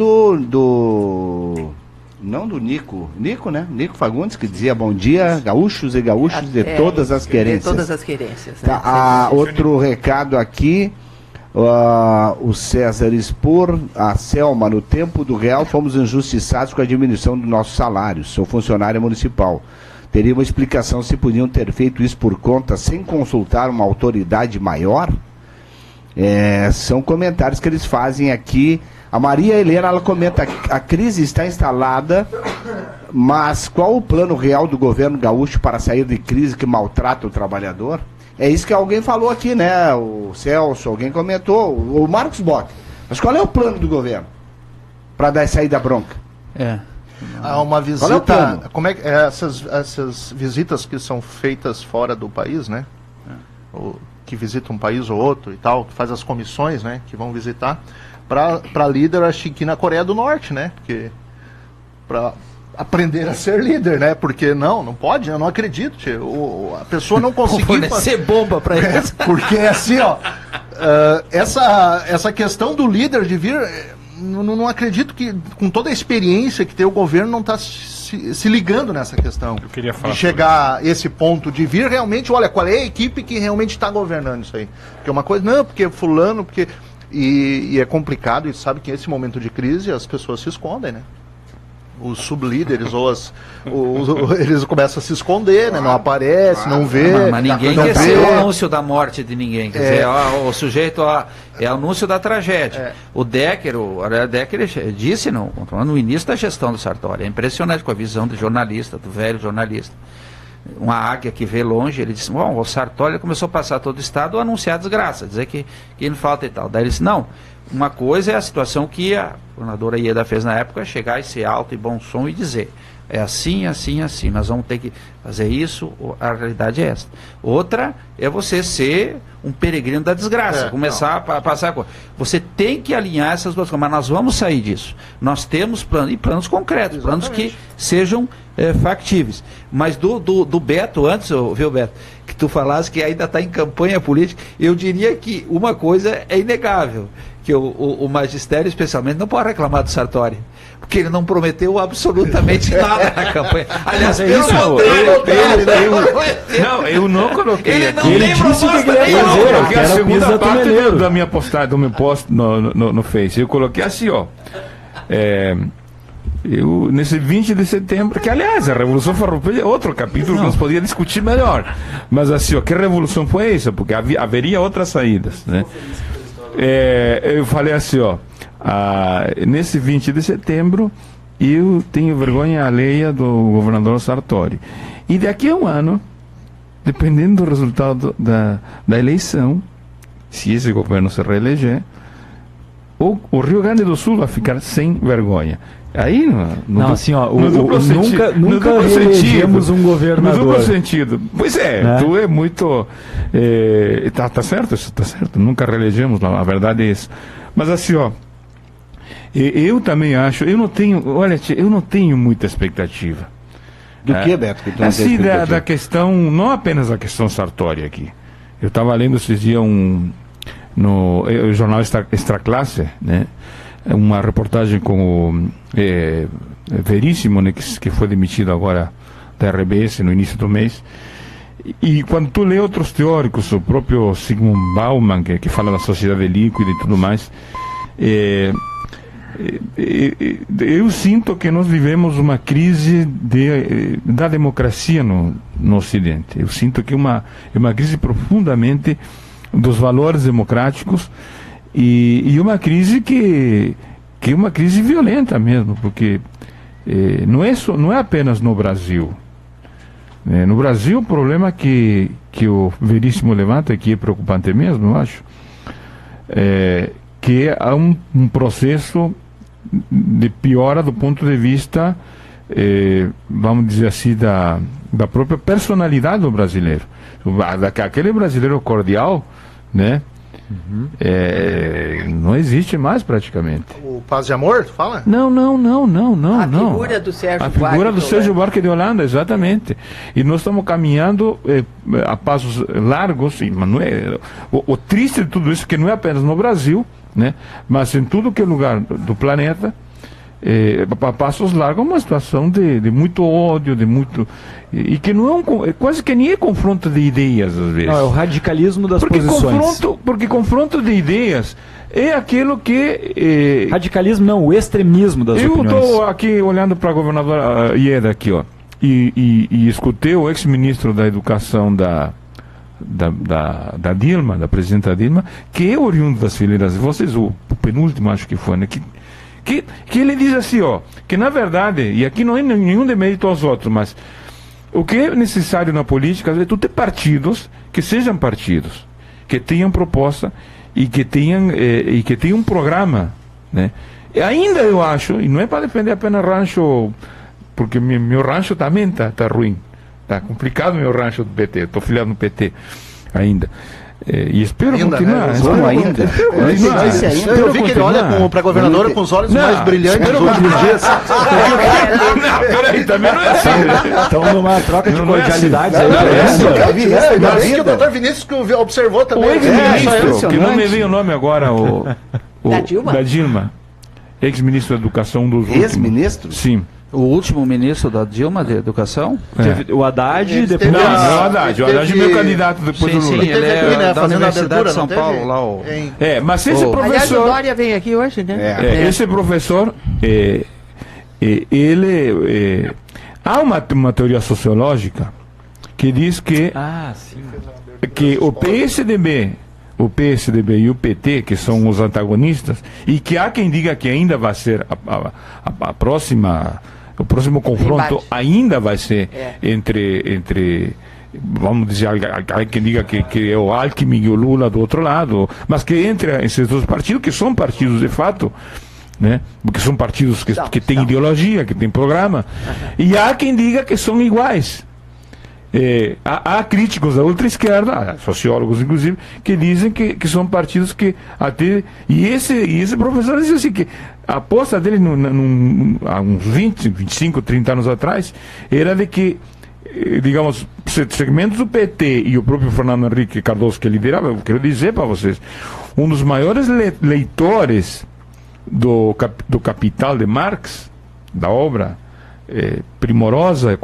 Speaker 3: não do Nico, né? Nico Fagundes, que dizia: bom dia, gaúchos e gaúchas de todas as querências.
Speaker 5: De todas as querências.
Speaker 3: Né? Tá, outro recado aqui. O César expor: a Selma, no tempo do real fomos injustiçados com a diminuição do nosso salário. Sou funcionária municipal. Teria uma explicação se podiam ter feito isso por conta sem consultar uma autoridade maior? São comentários que eles fazem aqui. A Maria Helena, ela comenta: a crise está instalada, mas qual o plano real do governo gaúcho para sair de crise que maltrata o trabalhador? É isso que alguém falou aqui, né? O Celso, alguém comentou, o Marcos Bock. Mas qual é o plano do governo para dar saída bronca?
Speaker 4: Há uma visita.
Speaker 3: Qual é o plano?
Speaker 4: Como é que essas visitas que são feitas fora do país, né? Que visitam um país ou outro e tal, que faz as comissões, né? Que vão visitar para líder, acho que na Coreia do Norte, né? Porque para aprender a ser líder, né? Porque não pode, eu não acredito, a pessoa não conseguiu
Speaker 5: fornecer bomba para eles.
Speaker 4: Porque assim, ó, essa questão do líder de vir, não acredito que com toda a experiência que tem o governo não está se ligando nessa questão.
Speaker 6: Eu queria falar
Speaker 4: de chegar a esse ponto de vir realmente, olha, qual é a equipe que realmente está governando isso aí? Porque uma coisa, não, porque fulano, porque e é complicado, e sabe que nesse momento de crise as pessoas se escondem, né? Os sublíderes eles começam a se esconder, né? Não aparece, não vê.
Speaker 2: Mas ninguém quer ser o anúncio da morte de ninguém. Quer dizer, o sujeito é o anúncio da tragédia. O Decker disse no início da gestão do Sartori, é impressionante com a visão do jornalista, do velho jornalista. Uma águia que vê longe, ele disse: bom, o Sartori começou a passar todo o estado a anunciar a desgraça, dizer que não falta e tal. Daí ele disse: não, uma coisa é a situação que a governadora Ieda fez na época, chegar e ser alto e bom som e dizer: é assim, assim, assim, nós vamos ter que fazer isso, a realidade é essa. Outra é você ser um peregrino da desgraça, começar a passar a coisa. Você tem que alinhar essas duas coisas, mas nós vamos sair disso. Nós temos planos concretos, planos que sejam factíveis. Mas do Beto, antes, viu, Beto, que tu falasse que ainda está em campanha política, eu diria que uma coisa é inegável, que o magistério especialmente não pode reclamar do Sartori, porque ele não prometeu absolutamente nada na campanha. Aliás,
Speaker 6: eu não coloquei.
Speaker 2: Ele
Speaker 6: aqui.
Speaker 2: Ele disse que ele ia fazer.
Speaker 6: Eu coloquei a segunda parte da minha postagem, do meu post no Face. Eu coloquei assim, ó. Nesse 20 de setembro, que aliás a Revolução Farroupilha é outro capítulo que nós podíamos discutir melhor. Mas assim, ó, que revolução foi essa? Porque haveria outras saídas, né? Eu falei assim, ó. Nesse 20 de setembro eu tenho vergonha alheia do governador Sartori. E daqui a um ano, dependendo do resultado da eleição, se esse governo se reeleger, o Rio Grande do Sul vai ficar sem vergonha. Aí
Speaker 1: assim, ó, nunca reelegemos um governador.
Speaker 6: No duplo sentido. Pois tu é muito. Tá certo, isso tá certo. Nunca reelegemos, a verdade é isso. Mas assim, ó. Eu também acho, eu não tenho muita expectativa.
Speaker 3: Do que, Beto? Que tu não
Speaker 6: assim, da questão, não apenas da questão Sartori aqui. Eu estava lendo esses dias no jornal Extra Classe, né? Uma reportagem com o Veríssimo, né? Que foi demitido agora da RBS no início do mês. E quando tu lê outros teóricos, o próprio Sigmund Bauman, que fala da sociedade líquida e tudo mais, eu sinto que nós vivemos uma crise da democracia no Ocidente. Eu sinto que é uma crise profundamente dos valores democráticos e uma crise que é uma crise violenta mesmo, porque não é apenas no Brasil. No Brasil, o problema que o Veríssimo levanta, que é preocupante mesmo, eu acho, que há um processo de piora do ponto de vista, vamos dizer assim, da própria personalidade do brasileiro. Aquele brasileiro cordial, né, Não existe mais praticamente.
Speaker 4: O Paz de Amor, tu fala?
Speaker 6: Não.
Speaker 5: A figura do Sérgio
Speaker 6: A figura do Sérgio Buarque de Holanda, exatamente. E nós estamos caminhando a passos largos, mas não é, o triste de tudo isso, que não é apenas no Brasil, né, mas em tudo que é lugar do planeta, a passos largos, é uma situação de muito ódio, de muito... E que não é quase que nem é confronto de ideias, às vezes.
Speaker 1: Não, é o radicalismo das posições.
Speaker 6: Porque confronto de ideias é aquilo que...
Speaker 1: Radicalismo não, o extremismo das opiniões.
Speaker 6: Eu estou aqui olhando para a governadora Ieda aqui, ó, e escutei o ex-ministro da Educação da Dilma, da presidenta Dilma, que é oriundo das fileiras de vocês, o penúltimo acho que foi, né, que ele diz assim, ó, que na verdade, e aqui não é nenhum demérito aos outros, mas o que é necessário na política é tu ter partidos que sejam partidos, que tenham proposta e que tenham um programa, né? E ainda eu acho, e não é para defender apenas rancho, porque meu rancho também tá ruim, tá complicado meu rancho do PT, estou filiado no PT ainda. E espero continuar.
Speaker 4: Eu vi que ele olha para a governadora com os olhos mais brilhantes dos últimos dias.
Speaker 6: Peraí, também não é assim.
Speaker 1: Estão numa troca de cordialidades.
Speaker 4: Parece que o doutor Vinícius observou também.
Speaker 6: O ex-ministro, que não me veio o nome agora, da Dilma. Ex-ministro da Educação, um dos últimos.
Speaker 3: Ex-ministro?
Speaker 6: Sim.
Speaker 2: O último ministro da Dilma de Educação?
Speaker 1: Teve o Haddad, depois...
Speaker 6: Não, o Haddad é meu candidato depois do Lula.
Speaker 2: Sim, ele é da Universidade de São Paulo, lá o...
Speaker 6: mas esse professor...
Speaker 5: Aliás, o Dória vem aqui hoje, né?
Speaker 6: Esse professor, ele... há uma teoria sociológica que diz que o PSDB e o PT, que são os antagonistas, e que há quem diga que ainda vai ser a próxima... O próximo confronto ainda vai ser entre vamos dizer, há quem diga que é o Alckmin e o Lula do outro lado, mas que entre esses dois partidos, que são partidos de fato, né? Porque são partidos que têm ideologia, que têm programa, e há quem diga que são iguais. Há críticos da ultra-esquerda, sociólogos inclusive, que dizem que são partidos que até... E esse professor diz assim, que a aposta dele há uns 20, 25, 30 anos atrás era de que, digamos, segmentos do PT e o próprio Fernando Henrique Cardoso que liderava, eu quero dizer para vocês, um dos maiores leitores do Capital de Marx, da obra primorosa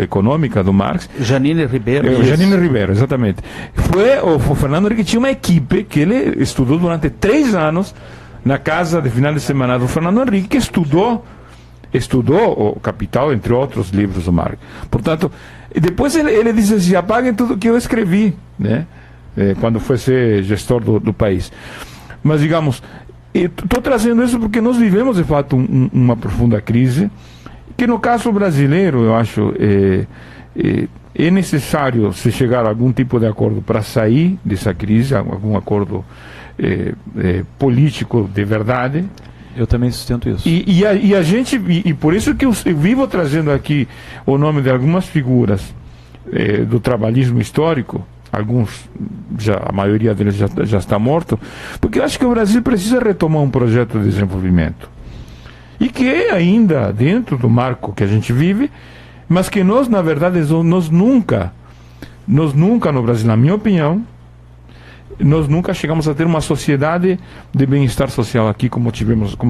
Speaker 6: econômica do Marx.
Speaker 2: Janine Ribeiro.
Speaker 6: Janine Ribeiro, exatamente. Foi o Fernando Henrique, tinha uma equipe que ele estudou durante 3 anos na casa de final de semana do Fernando Henrique, que estudou o Capital, entre outros livros do Marx. Portanto, e depois ele disse assim, apaguem tudo que eu escrevi, né? Quando foi ser gestor do país. Mas, digamos, estou trazendo isso porque nós vivemos, de fato, uma profunda crise, que no caso brasileiro, eu acho, é necessário se chegar a algum tipo de acordo para sair dessa crise, algum acordo político de verdade.
Speaker 1: Eu também sustento isso.
Speaker 6: E a gente, por isso que eu vivo trazendo aqui o nome de algumas figuras do trabalhismo histórico, alguns, a maioria deles já está morto, porque eu acho que o Brasil precisa retomar um projeto de desenvolvimento. E que é ainda dentro do marco que a gente vive, mas que nós, na verdade, nós nunca no Brasil, na minha opinião, nós nunca chegamos a ter uma sociedade de bem-estar social aqui como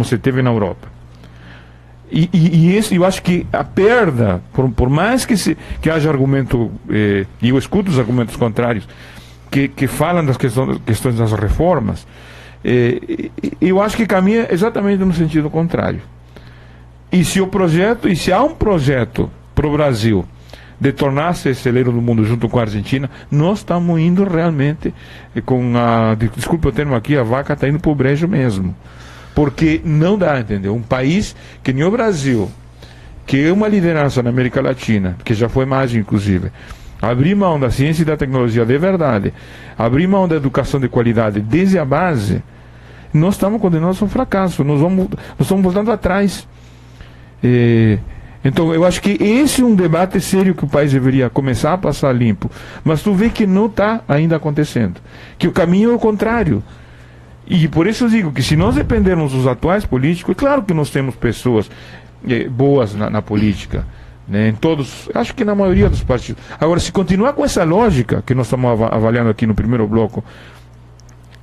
Speaker 6: se teve na Europa. E esse, eu acho que a perda, por mais que haja argumento, e eu escuto os argumentos contrários, que falam das questões das reformas, eu acho que caminha exatamente no sentido contrário. E se há um projeto para o Brasil de tornar-se celeiro do mundo junto com a Argentina, nós estamos indo realmente desculpa o termo aqui, a vaca está indo para o brejo mesmo. Porque não dá, entendeu? Um país que nem o Brasil, que é uma liderança na América Latina, que já foi mais inclusive, abrir mão da ciência e da tecnologia de verdade, abrir mão da educação de qualidade desde a base, nós estamos condenados a um fracasso, nós estamos voltando atrás. Então, eu acho que esse é um debate sério que o país deveria começar a passar limpo. Mas tu vê que não está ainda acontecendo. Que o caminho é o contrário. E por isso eu digo que se nós dependermos dos atuais políticos, é claro que nós temos pessoas boas na política, né, em todos, acho que na maioria dos partidos. Agora, se continuar com essa lógica que nós estamos avaliando aqui no primeiro bloco,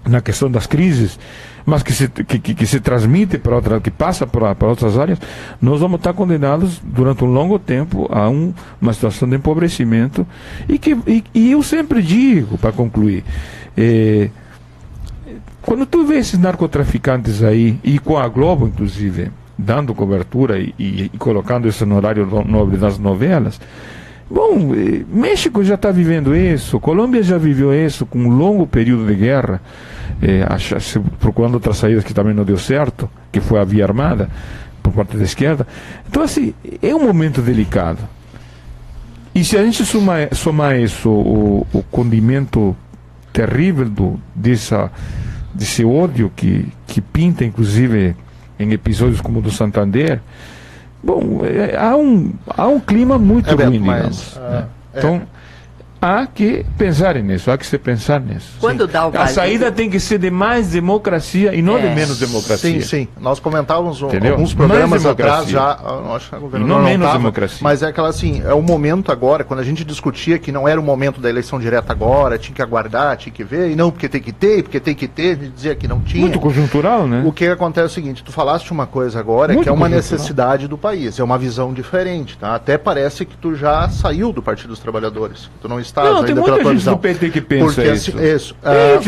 Speaker 6: na questão das crises, mas que se transmite para outra, que passa para outras áreas, nós vamos estar condenados durante um longo tempo a uma situação de empobrecimento e eu sempre digo, para concluir, quando tu vê esses narcotraficantes aí, e com a Globo inclusive dando cobertura e colocando isso no horário nobre das novelas, bom, México já está vivendo isso, Colômbia já viveu isso com um longo período de guerra, procurando outras saídas que também não deu certo, que foi a via armada por parte da esquerda. Então, assim, é um momento delicado. E se a gente somar isso, o condimento terrível desse ódio que pinta, inclusive, em episódios como o do Santander, bom, há um clima muito ruim, digamos. Então, há que pensar nisso, há que se pensar nisso.
Speaker 5: Quando dá o
Speaker 6: a saída tem que ser de mais democracia e não de menos democracia.
Speaker 4: Sim. Nós comentávamos alguns programas atrás já, acho que a governadora
Speaker 6: não menos
Speaker 4: tava,
Speaker 6: democracia.
Speaker 4: mas é aquela assim, é o momento agora, quando a gente discutia que não era o momento da eleição direta agora, tinha que aguardar, tinha que ver, e não, porque tem que ter, a gente dizia que não tinha.
Speaker 6: Muito conjuntural, né?
Speaker 4: O que acontece é o seguinte, tu falaste uma coisa agora, que é uma necessidade do país, é uma visão diferente, tá? Até parece que tu já saiu do Partido dos Trabalhadores, que tu não estás ainda pela tua visão.
Speaker 6: Do PT que pensa
Speaker 4: porque
Speaker 6: isso.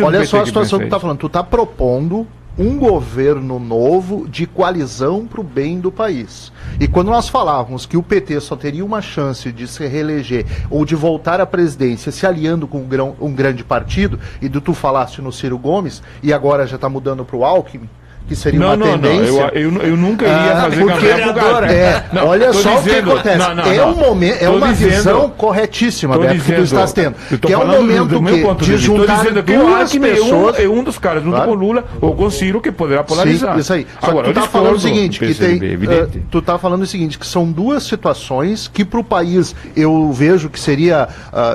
Speaker 4: Olha só a situação que tu está falando. Tu está propondo um governo novo de coalizão para o bem do país. E quando nós falávamos que o PT só teria uma chance de se reeleger ou de voltar à presidência se aliando com um grande partido, e tu falaste no Ciro Gomes, e agora já está mudando para o Alckmin, que seria uma tendência.
Speaker 6: Eu nunca iria fazer campanha pro Gato.
Speaker 4: Olha só o que acontece. É uma visão corretíssima, Beto, que tu estás tendo. Que é um momento de juntar duas pessoas.
Speaker 6: É um dos caras, junto com o Lula ou com o Ciro, que poderá polarizar.
Speaker 4: Sim, isso aí. Agora, tu tá falando o seguinte, tu tá falando o seguinte, que são duas situações que para o país eu vejo que seria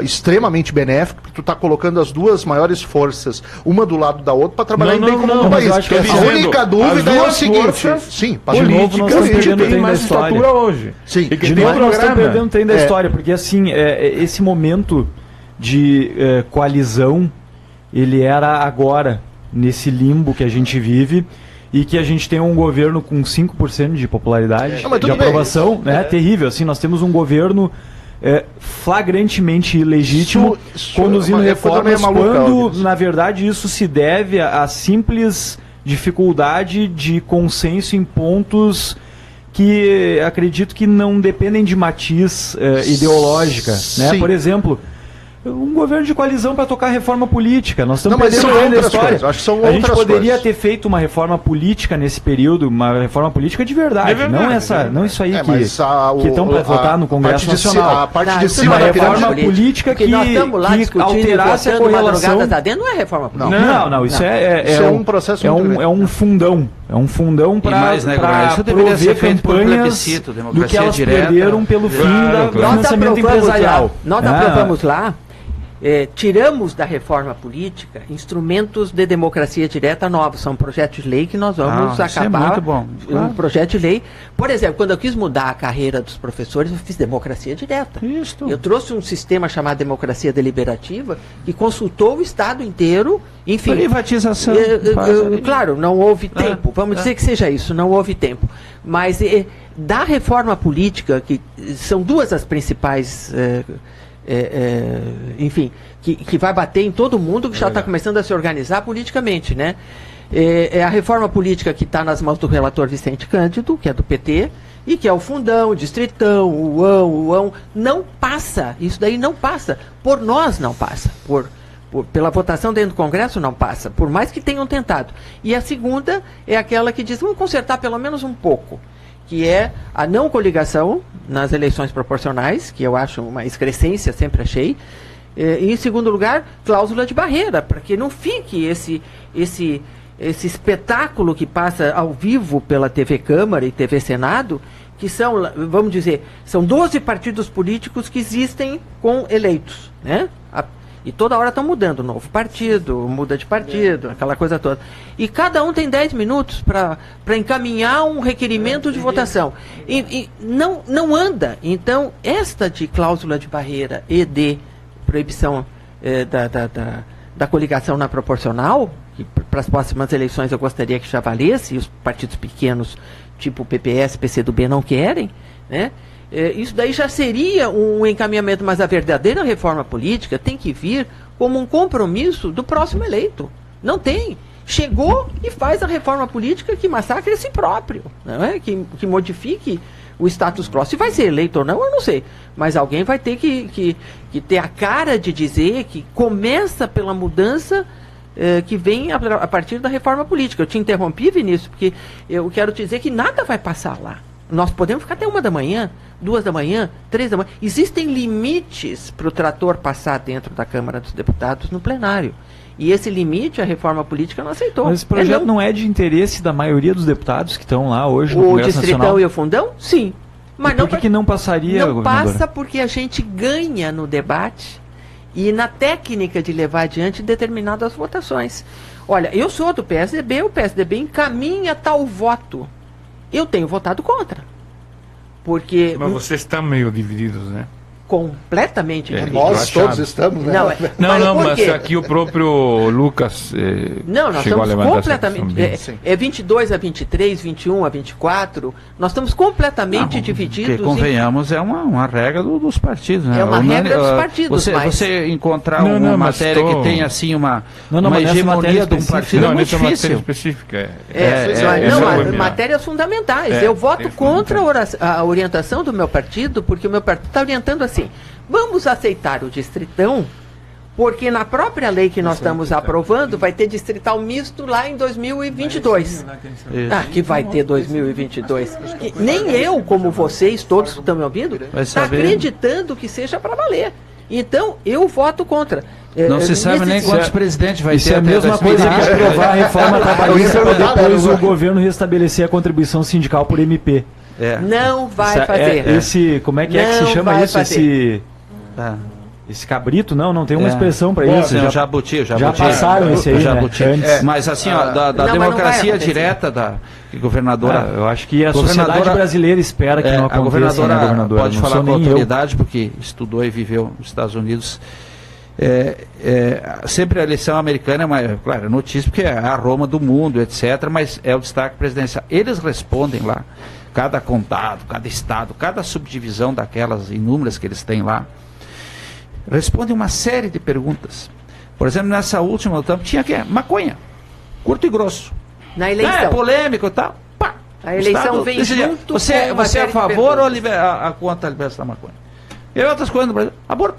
Speaker 4: extremamente benéfico, porque tu tá colocando as duas maiores forças, uma do lado da outra, para trabalhar em bem comum do país. A dúvida é o seguinte, sim,
Speaker 1: de novo nós estamos perdendo o trem da história
Speaker 6: hoje.
Speaker 1: Sim, de novo nós estamos perdendo o trem da história, porque assim, esse momento de coalizão, ele era agora, nesse limbo que a gente vive, e que a gente tem um governo com 5% de popularidade, de aprovação, né? Terrível, assim, nós temos um governo flagrantemente ilegítimo, conduzindo reformas quando, na verdade, isso se deve a simples dificuldade de consenso em pontos que acredito que não dependem de matiz ideológica, né? Por exemplo, um governo de coalizão para tocar reforma política. Nós estamos perdendo a história. A gente poderia ter feito uma reforma política nesse período, uma reforma política de verdade, não isso aí que estão para votar no Congresso Nacional.
Speaker 4: A parte de cima
Speaker 1: da reforma política que alterasse a correlação.
Speaker 5: Não é reforma política.
Speaker 1: Não, isso é um processo, é um fundão. É um fundão para prover campanhas do que elas perderam pelo fim do financiamento empresarial.
Speaker 5: Nós aprovamos lá, tiramos da reforma política instrumentos de democracia direta novos. São projetos de lei que nós vamos acabar.
Speaker 2: É muito bom.
Speaker 5: Um projeto de lei. Por exemplo, quando eu quis mudar a carreira dos professores, eu fiz democracia direta.
Speaker 1: Isso.
Speaker 5: Eu trouxe um sistema chamado democracia deliberativa que consultou o Estado inteiro. Enfim,
Speaker 2: privatização.
Speaker 5: Claro, não houve tempo. Vamos dizer que seja isso, não houve tempo. Mas da reforma política, que são duas as principais... enfim, que vai bater em todo mundo que já está começando a se organizar politicamente, né? É a reforma política que está nas mãos do relator Vicente Cândido, que é do PT, e que é o fundão, o distritão, o UAM, não passa, isso daí não passa, por nós não passa, pela votação dentro do Congresso não passa, por mais que tenham tentado. E a segunda é aquela que diz, vamos consertar pelo menos um pouco, que é a não coligação nas eleições proporcionais, que eu acho uma excrescência, sempre achei. E, em segundo lugar, cláusula de barreira, para que não fique esse espetáculo que passa ao vivo pela TV Câmara e TV Senado, que são, vamos dizer, são 12 partidos políticos que existem com eleitos, né? E toda hora estão mudando, novo partido, muda de partido, aquela coisa toda. E cada um tem 10 minutos para encaminhar um requerimento de votação. E não anda. Então, esta de cláusula de barreira e de proibição da coligação na proporcional, que para as próximas eleições eu gostaria que já valesse, e os partidos pequenos, tipo PPS, PCdoB, não querem, né? Isso daí já seria um encaminhamento, mas a verdadeira reforma política tem que vir como um compromisso do próximo eleito. Não tem. Chegou e faz a reforma política que massacre a si próprio, não é? Que modifique o status quo. Se vai ser eleito ou não, eu não sei. Mas alguém vai ter que ter a cara de dizer que começa pela mudança que vem a partir da reforma política. Eu te interrompi, Vinícius, porque eu quero te dizer que nada vai passar lá. Nós podemos ficar até 1 da manhã, 2 da manhã, 3 da manhã. Existem limites para o trator passar dentro da Câmara dos Deputados no plenário. E esse limite a reforma política não aceitou.
Speaker 1: Mas esse projeto não é de interesse da maioria dos deputados que estão lá hoje no Congresso Nacional?
Speaker 5: O Distritão e o Fundão? Sim. Mas
Speaker 1: por que não passaria,
Speaker 5: Não passa porque a gente ganha no debate e na técnica de levar adiante determinadas votações. Olha, eu sou do PSDB, o PSDB encaminha tal voto. Eu tenho votado contra. Porque...
Speaker 6: Mas vocês estão meio divididos, né?
Speaker 5: Completamente divididos.
Speaker 4: Nós todos estamos, né?
Speaker 6: Não, mas aqui o próprio Lucas
Speaker 5: nós
Speaker 6: chegou
Speaker 5: estamos
Speaker 6: a levantar
Speaker 5: completamente... É 22 a 23, 21 a 24. Nós estamos completamente divididos.
Speaker 2: Porque, convenhamos, é uma regra dos partidos, né?
Speaker 5: É uma regra dos partidos,
Speaker 2: Você encontrar uma matéria que tem, assim, uma hegemonia de um partido é muito difícil.
Speaker 6: Específica.
Speaker 5: Matérias fundamentais. Eu voto contra a orientação do meu partido, porque o meu partido está orientando assim. Vamos aceitar o distritão, porque na própria lei que nós estamos aprovando vai ter distrital misto lá em 2022. Que vai ter 2022. Nem eu, como vocês, todos que estão me ouvindo, está acreditando que seja para valer. Então, eu voto contra.
Speaker 2: Não se sabe nem quantos presidentes vai ter.
Speaker 1: Isso é a mesma coisa que aprovar a reforma trabalhista para depois o governo restabelecer a contribuição sindical por MP.
Speaker 5: Não vai fazer.
Speaker 1: Como é que se chama isso? Esse cabrito? Não tem uma expressão para isso.
Speaker 2: Já
Speaker 1: passaram esse aí,
Speaker 2: jabuti.
Speaker 1: Né?
Speaker 2: Mas assim, da democracia direta da governadora...
Speaker 1: eu acho que a sociedade brasileira espera que não aconteça.
Speaker 2: A governadora pode falar com autoridade, porque estudou e viveu nos Estados Unidos. Sempre a eleição americana é notícia, porque é a Roma do mundo, etc., mas é o destaque presidencial. Eles respondem lá, cada condado, cada estado, cada subdivisão daquelas inúmeras que eles têm lá, respondem uma série de perguntas. Por exemplo, nessa última tinha maconha, curto e grosso.
Speaker 5: Na eleição.
Speaker 2: Polêmico e tal. Pá,
Speaker 5: a eleição vem junto.
Speaker 2: Você é a favor ou a contra a liberação da maconha? E outras coisas no Brasil, aborto.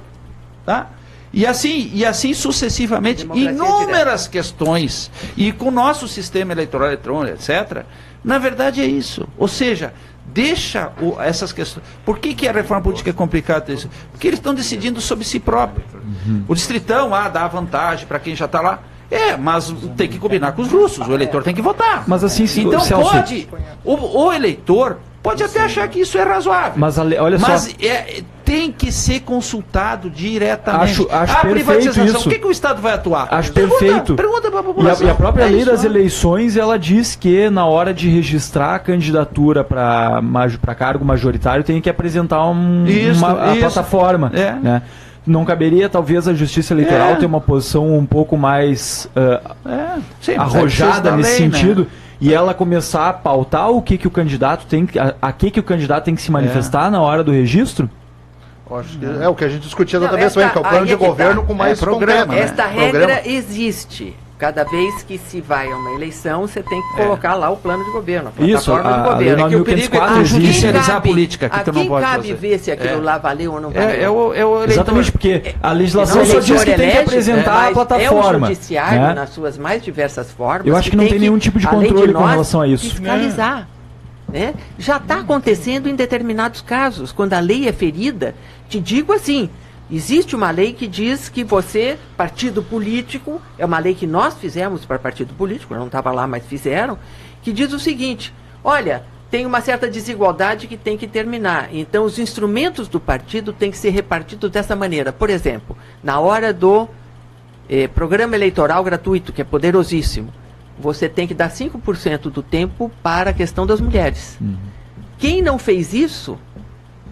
Speaker 2: Tá? E assim sucessivamente, inúmeras questões. E com o nosso sistema eleitoral eletrônico, etc., na verdade é isso. Ou seja, deixa essas questões. Por que a reforma política é complicada isso? Porque eles estão decidindo sobre si próprio. O distritão dá vantagem para quem já está lá. Mas tem que combinar com os russos. O eleitor tem que votar.
Speaker 1: Mas assim,
Speaker 2: então pode. O eleitor pode até achar que isso é razoável.
Speaker 1: Mas olha só.
Speaker 2: Tem que ser consultado diretamente.
Speaker 1: Acho a privatização, isso.
Speaker 2: O que o Estado vai atuar?
Speaker 1: Acho perfeito.
Speaker 2: Pergunta para a população.
Speaker 1: E a própria lei das eleições, ela diz que na hora de registrar a candidatura para cargo majoritário tem que apresentar uma plataforma. Né? Não caberia, talvez, a Justiça Eleitoral ter uma posição um pouco mais arrojada nesse sentido, né? E ela começar a pautar o que o candidato tem que o candidato tem que se manifestar na hora do registro?
Speaker 4: Acho que é o que a gente discutia da vez, que é o plano de governo com mais
Speaker 2: programa.
Speaker 5: Esta regra existe. Cada vez que se vai a uma eleição, você tem que colocar lá o plano de governo, a plataforma de governo.
Speaker 2: É que o perigo é judicializar a política.
Speaker 5: A quem cabe ver se aquilo lá valeu ou não valeu.
Speaker 1: Exatamente, porque a legislação só diz que tem que apresentar a plataforma.
Speaker 5: É o judiciário, nas suas mais diversas formas.
Speaker 1: Eu acho que não tem nenhum tipo de controle com relação a isso.
Speaker 5: Fiscalizar. Né? Já está acontecendo em determinados casos. Quando a lei é ferida, te digo assim, existe uma lei que diz que você, partido político, é uma lei que nós fizemos para partido político, eu não estava lá, mas fizeram, que diz o seguinte: olha, tem uma certa desigualdade que tem que terminar. Então, os instrumentos do partido têm que ser repartidos dessa maneira. Por exemplo, na hora do programa eleitoral gratuito, que é poderosíssimo, você tem que dar 5% do tempo para a questão das mulheres. Quem não fez isso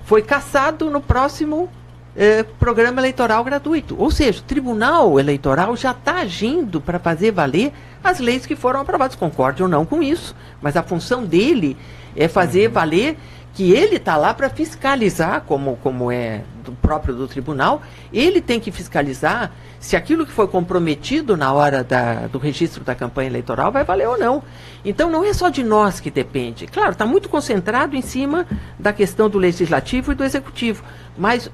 Speaker 5: foi cassado no próximo programa eleitoral gratuito. Ou seja, o Tribunal Eleitoral já está agindo para fazer valer as leis que foram aprovadas. Concorde ou não com isso, mas a função dele é fazer valer que ele está lá para fiscalizar, como é do próprio do tribunal. Ele tem que fiscalizar se aquilo que foi comprometido na hora do registro da campanha eleitoral vai valer ou não. Então não é só de nós que depende. Claro, está muito concentrado em cima da questão do legislativo e do executivo, mas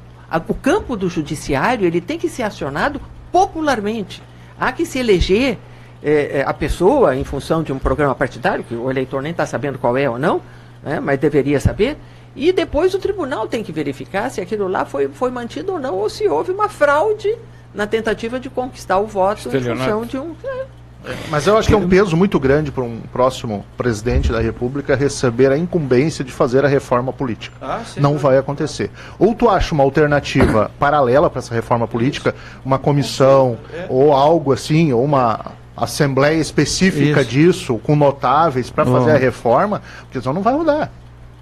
Speaker 5: o campo do judiciário ele tem que ser acionado popularmente. Há que se eleger a pessoa em função de um programa partidário, que o eleitor nem está sabendo qual é ou não, né, mas deveria saber, e depois o tribunal tem que verificar se aquilo lá foi mantido ou não, ou se houve uma fraude na tentativa de conquistar o voto em função de um...
Speaker 4: Mas eu acho que é um peso muito grande para um próximo presidente da República receber a incumbência de fazer a reforma política. Não vai acontecer. Ou tu acha uma alternativa paralela para essa reforma política, uma comissão ou algo assim, ou uma assembleia específica disso, com notáveis para fazer a reforma, porque senão não vai rodar.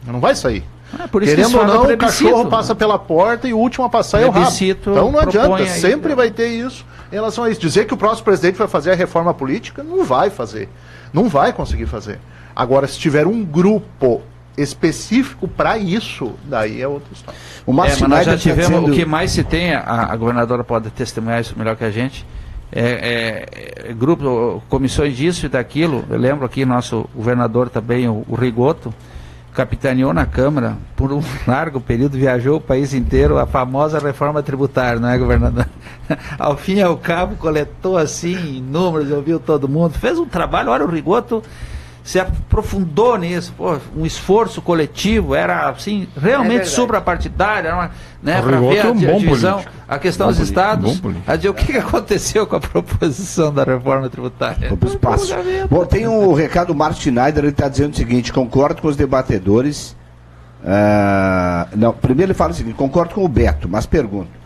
Speaker 4: Não vai sair.
Speaker 2: Por isso
Speaker 4: querendo ou não, o cachorro
Speaker 2: né?
Speaker 4: passa pela porta e o último a passar é o rabo. Então não adianta, sempre vai ter isso em relação a isso. Dizer que o próximo presidente vai fazer a reforma política, não vai fazer. Não vai conseguir fazer. Agora, se tiver um grupo específico para isso, daí é outra história.
Speaker 2: Mas nós já tivemos, o que mais se tem, a governadora pode testemunhar isso melhor que a gente, grupo, comissões disso e daquilo. Eu lembro aqui, nosso governador também, o Rigoto, capitaneou na Câmara, por um largo período, viajou o país inteiro, a famosa reforma tributária, não é, governador? Ao fim e ao cabo, coletou assim, números, ouviu todo mundo, fez um trabalho. Olha, o Rigoto se aprofundou nisso, um esforço coletivo, era assim, realmente suprapartidário, né, para ver a divisão, a questão dos estados, a dizer o que aconteceu com a proposição da reforma tributária.
Speaker 3: Bom, tem um recado do Márcio Schneider, ele está dizendo o seguinte: concordo com os debatedores. Não, primeiro ele fala o seguinte: concordo com o Beto, mas pergunto: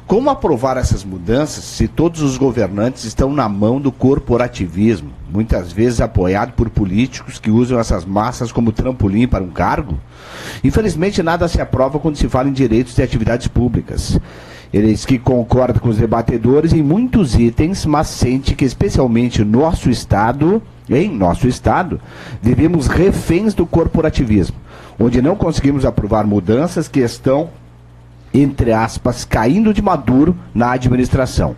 Speaker 3: como aprovar essas mudanças se todos os governantes estão na mão do corporativismo, muitas vezes apoiado por políticos que usam essas massas como trampolim para um cargo? Infelizmente, nada se aprova quando se fala em direitos de atividades públicas. Eles que concordam com os debatedores em muitos itens, mas sente que, especialmente em nosso Estado, vivemos reféns do corporativismo, onde não conseguimos aprovar mudanças que estão, entre aspas, caindo de maduro na administração,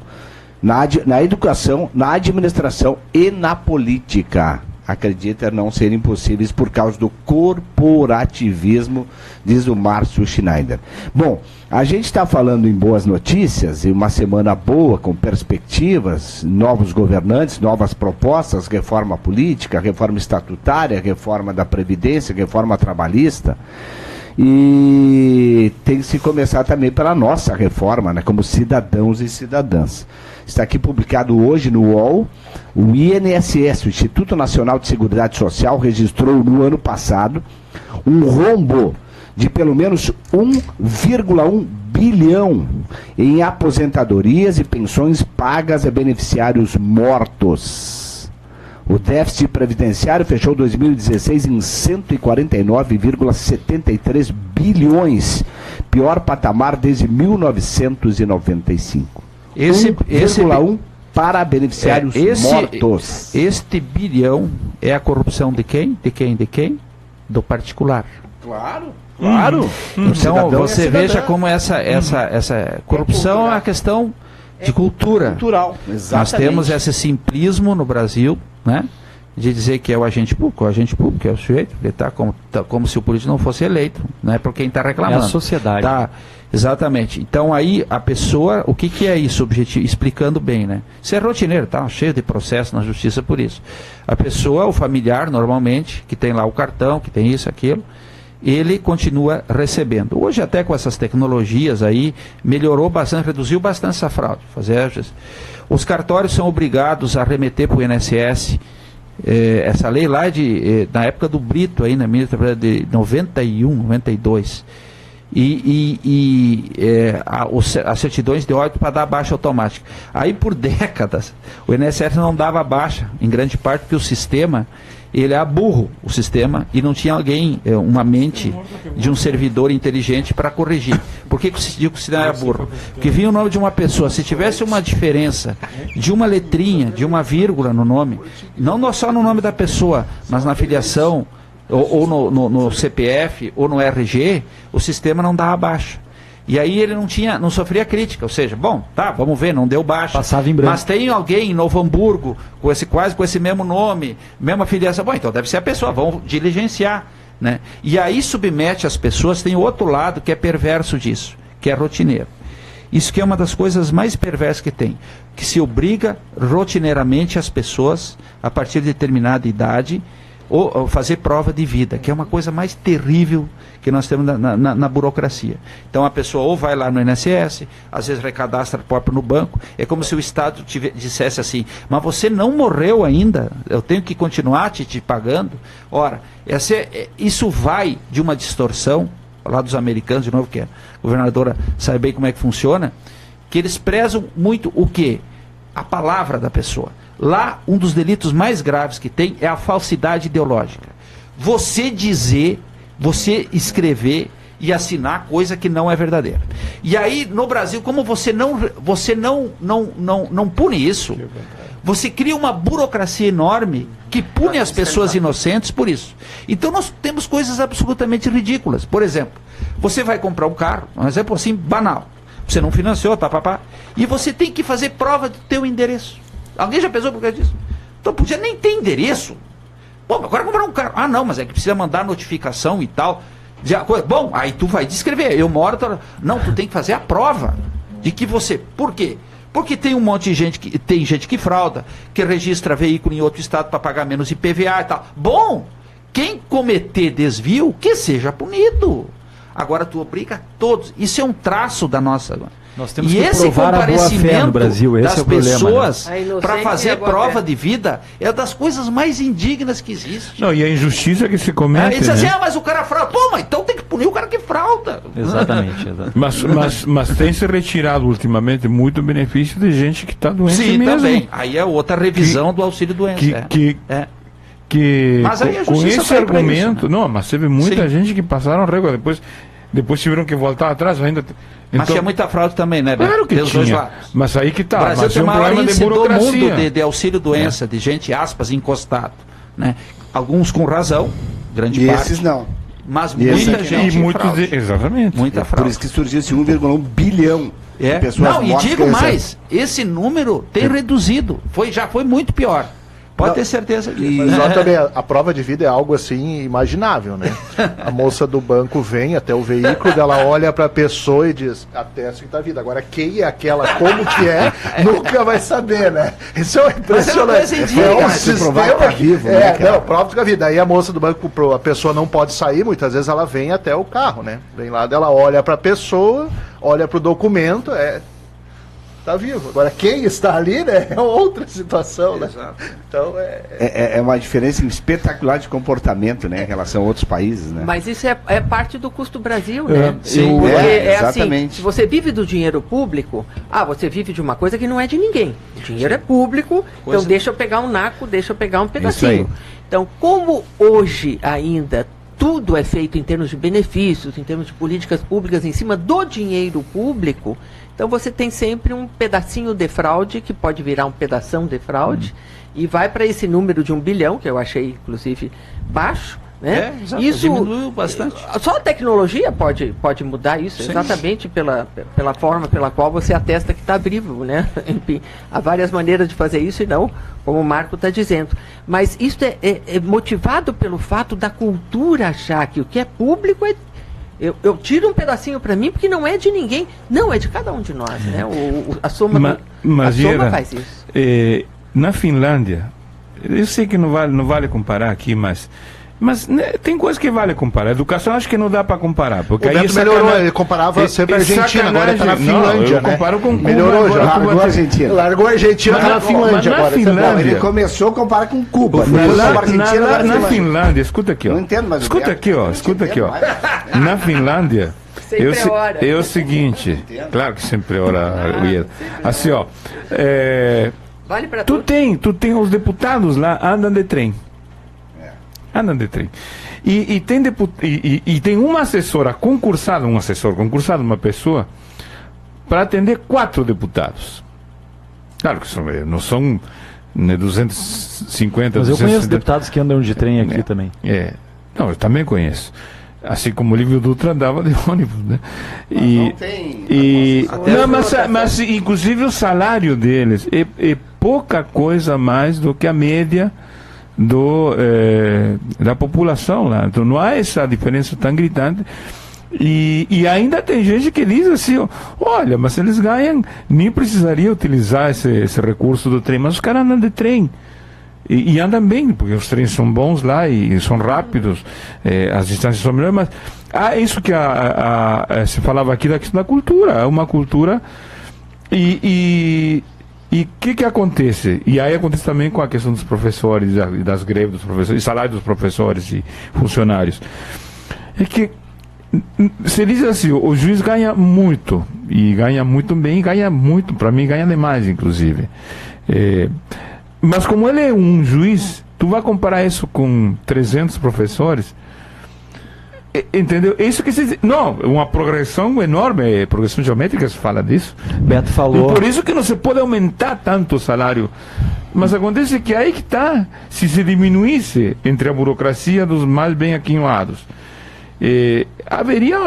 Speaker 3: na educação, na administração e na política. Acredita não serem possíveis por causa do corporativismo, diz o Márcio Schneider. Bom, a gente está falando em boas notícias, em uma semana boa, com perspectivas, novos governantes, novas propostas, reforma política, reforma estatutária, reforma da Previdência, reforma trabalhista. E tem que se começar também pela nossa reforma, né, como cidadãos e cidadãs. Está aqui publicado hoje no UOL, o INSS, o Instituto Nacional de Seguridade Social, registrou no ano passado um rombo de pelo menos 1,1 bilhão em aposentadorias e pensões pagas a beneficiários mortos. O déficit previdenciário fechou 2016 em 149,73 bilhões, pior patamar desde 1995. 1,1 para beneficiários mortos.
Speaker 2: Este bilhão é a corrupção de quem? De quem? Do particular.
Speaker 3: Claro.
Speaker 2: Então você veja como essa corrupção é uma questão de cultura.
Speaker 3: Cultural, exatamente.
Speaker 2: Nós temos esse simplismo no Brasil, né, de dizer que é o agente público é o sujeito, ele como se o político não fosse eleito, né, por quem está reclamando.
Speaker 1: É a sociedade.
Speaker 2: Exatamente. Então aí a pessoa, o que é isso, objetivo, explicando bem, né? Isso é rotineiro, tá cheio de processo na justiça por isso. A pessoa, o familiar normalmente, que tem lá o cartão, que tem isso, aquilo, ele continua recebendo. Hoje até com essas tecnologias aí, melhorou bastante, reduziu bastante essa fraude. Os cartórios são obrigados a remeter para o INSS essa lei lá na época do Brito, aí, na ministra de 91, 92. As certidões de óbito para dar baixa automática. Aí, por décadas, o INSS não dava baixa, em grande parte porque o sistema, ele é burro, o sistema, e não tinha alguém, uma mente de um servidor inteligente para corrigir. Por que eu digo que o sistema era burro? Porque vinha o nome de uma pessoa, se tivesse uma diferença de uma letrinha, de uma vírgula no nome, não só no nome da pessoa, mas na filiação, ou no CPF, ou no RG, o sistema não dava baixa. E aí ele não sofria crítica, ou seja, bom, tá, vamos ver, não deu baixa.
Speaker 1: Passava em branco.
Speaker 2: Mas tem alguém em Novo Hamburgo, quase com esse mesmo nome, mesma filiação, bom, então deve ser a pessoa, vamos diligenciar, né? E aí submete as pessoas, tem outro lado que é perverso disso, que é rotineiro. Isso que é uma das coisas mais perversas que tem, que se obriga rotineiramente as pessoas, a partir de determinada idade, ou fazer prova de vida, que é uma coisa mais terrível que nós temos na burocracia. Então a pessoa ou vai lá no INSS, às vezes recadastra próprio no banco, é como se o Estado dissesse assim, mas você não morreu ainda, eu tenho que continuar te pagando. Ora, isso vai de uma distorção, lá dos americanos, de novo, que a governadora sabe bem como é que funciona, que eles prezam muito o quê? A palavra da pessoa. Lá, um dos delitos mais graves que tem é a falsidade ideológica. Você dizer, você escrever e assinar coisa que não é verdadeira. E aí, no Brasil, como você não pune isso, você cria uma burocracia enorme que pune as pessoas inocentes por isso. Então nós temos coisas absolutamente ridículas. Por exemplo, você vai comprar um carro, um exemplo assim, banal. Você não financiou, e você tem que fazer prova do teu endereço. Alguém já pensou por causa disso? Então podia nem ter endereço. Bom, agora comprar um carro. Ah, não, mas é que precisa mandar notificação e tal. Bom, aí tu vai descrever. Eu moro. Não, tu tem que fazer a prova de que você. Por quê? Porque tem um monte de gente que frauda, que registra veículo em outro estado para pagar menos IPVA e tal. Bom, quem cometer desvio, que seja punido. Agora tu obriga todos. Isso é um traço da nossa.
Speaker 1: Nós temos que provar a boa-fé no Brasil, esse
Speaker 2: das
Speaker 1: é o problema,
Speaker 2: pessoas,
Speaker 1: né?
Speaker 2: Para fazer prova de vida é das coisas mais indignas que existe.
Speaker 6: Não, e a injustiça que se comete.
Speaker 2: Diz assim, mas o cara frauda. Pô, mas então tem que punir o cara que frauda.
Speaker 1: Exatamente.
Speaker 6: Mas tem se retirado ultimamente muito benefício de gente que está doente mesmo. Sim, também.
Speaker 2: Aí é outra revisão do auxílio doença.
Speaker 6: Mas aí a com esse argumento, isso, né? Não, mas teve muita gente que passaram régua, depois tiveram que voltar atrás ainda.
Speaker 2: Mas tinha muita fraude também, né, Beto?
Speaker 6: Claro que tinha. Mas aí que tá.
Speaker 2: O Brasil
Speaker 6: mas
Speaker 2: tem
Speaker 6: um problema de burocracia.
Speaker 2: Do mundo de auxílio doença, de gente, aspas, encostado, né? Alguns com razão, grande parte.
Speaker 3: Esses não.
Speaker 2: Mas muita gente.
Speaker 6: E muitos exatamente.
Speaker 3: Muita fraude. Por isso que surgiu esse 1,1 bilhão de pessoas
Speaker 2: mortas. Não, e digo mais, esse número tem reduzido. Já foi muito pior. Pode ter certeza disso.
Speaker 4: Mas também a prova de vida é algo assim imaginável, né? A moça do banco vem até o veículo, ela olha para a pessoa e diz, atesta que está vida. Agora, quem é aquela, como que é, nunca vai saber, né? Isso é impressionante. É um sistema vivo, né? Não, prova de vida. Aí a moça do banco, a pessoa não pode sair, muitas vezes ela vem até o carro, né? Vem lá, ela olha para a pessoa, olha para o documento, está vivo. Agora, quem está ali, né, é outra situação, né? Então,
Speaker 3: é uma diferença espetacular de comportamento, né, em relação a outros países, né?
Speaker 5: Mas isso é parte do custo Brasil, né?
Speaker 3: Sim,
Speaker 5: porque
Speaker 3: exatamente.
Speaker 5: Assim, se você vive do dinheiro público, você vive de uma coisa que não é de ninguém. O dinheiro é público, então deixa eu pegar um naco, deixa eu pegar um pedacinho. Então, como hoje ainda tudo é feito em termos de benefícios, em termos de políticas públicas em cima do dinheiro público, então você tem sempre um pedacinho de fraude, que pode virar um pedação de fraude, e vai para esse número de 1 bilhão, que eu achei, inclusive, baixo. Né? Isso
Speaker 2: diminuiu bastante.
Speaker 5: Só a tecnologia pode mudar isso. Sim. Exatamente pela forma pela qual você atesta que está vivo, né? Enfim, há várias maneiras de fazer isso e não, como o Marco está dizendo. Mas isso é motivado pelo fato da cultura achar que o que é público é... Eu tiro um pedacinho para mim porque não é de ninguém. Não, é de cada um de nós, né? A soma faz isso.
Speaker 6: Na Finlândia, eu sei que não vale comparar aqui, mas Mas né, tem coisa que vale comparar. Educação acho que não dá para comparar. Porque
Speaker 4: o Beto melhorou, ele comparava sempre a Argentina, agora ele tá na Finlândia.
Speaker 6: Não, eu comparo com Cuba.
Speaker 3: Melhorou já, largou a Argentina.
Speaker 4: Largou a Argentina, tá na Finlândia
Speaker 6: agora.
Speaker 3: Finlândia, ele começou a comparar com Cuba.
Speaker 6: Na Finlândia, escuta aqui, ó.
Speaker 3: Não entendo mais
Speaker 6: escuta aqui, ó. Na Finlândia, é o seguinte, claro que sempre é hora. Assim, ó.
Speaker 5: Vale pra
Speaker 6: tu tem os deputados lá, andam de trem. E tem uma assessora concursada, uma pessoa, para atender 4 deputados. Claro que não são 250,
Speaker 1: mas eu conheço deputados que andam de trem aqui também.
Speaker 6: Não, eu também conheço. Assim como o Lívio Dutra andava de ônibus, né? Mas inclusive o salário deles é pouca coisa mais do que a média da população lá. Então não há essa diferença tão gritante. E ainda tem gente que diz assim, olha, mas eles ganham, nem precisaria utilizar esse recurso do trem, mas os caras andam de trem. E andam bem, porque os trens são bons lá e são rápidos, as distâncias são melhores, mas isso que se falava aqui da questão da cultura, é uma cultura e o que acontece? E aí acontece também com a questão dos professores e das greves dos professores, e salário dos professores e funcionários. É que se diz assim, o juiz ganha muito, e ganha muito bem, ganha muito, para mim ganha demais, inclusive. Mas como ele é um juiz, tu vai comparar isso com 300 professores, entendeu? Isso que se diz, não, uma progressão enorme, progressão geométrica se fala disso.
Speaker 1: Beto falou.
Speaker 6: E por isso que não se pode aumentar tanto o salário. Mas acontece que aí que está, se diminuísse entre a burocracia dos mais bem aquinhoados, haveria,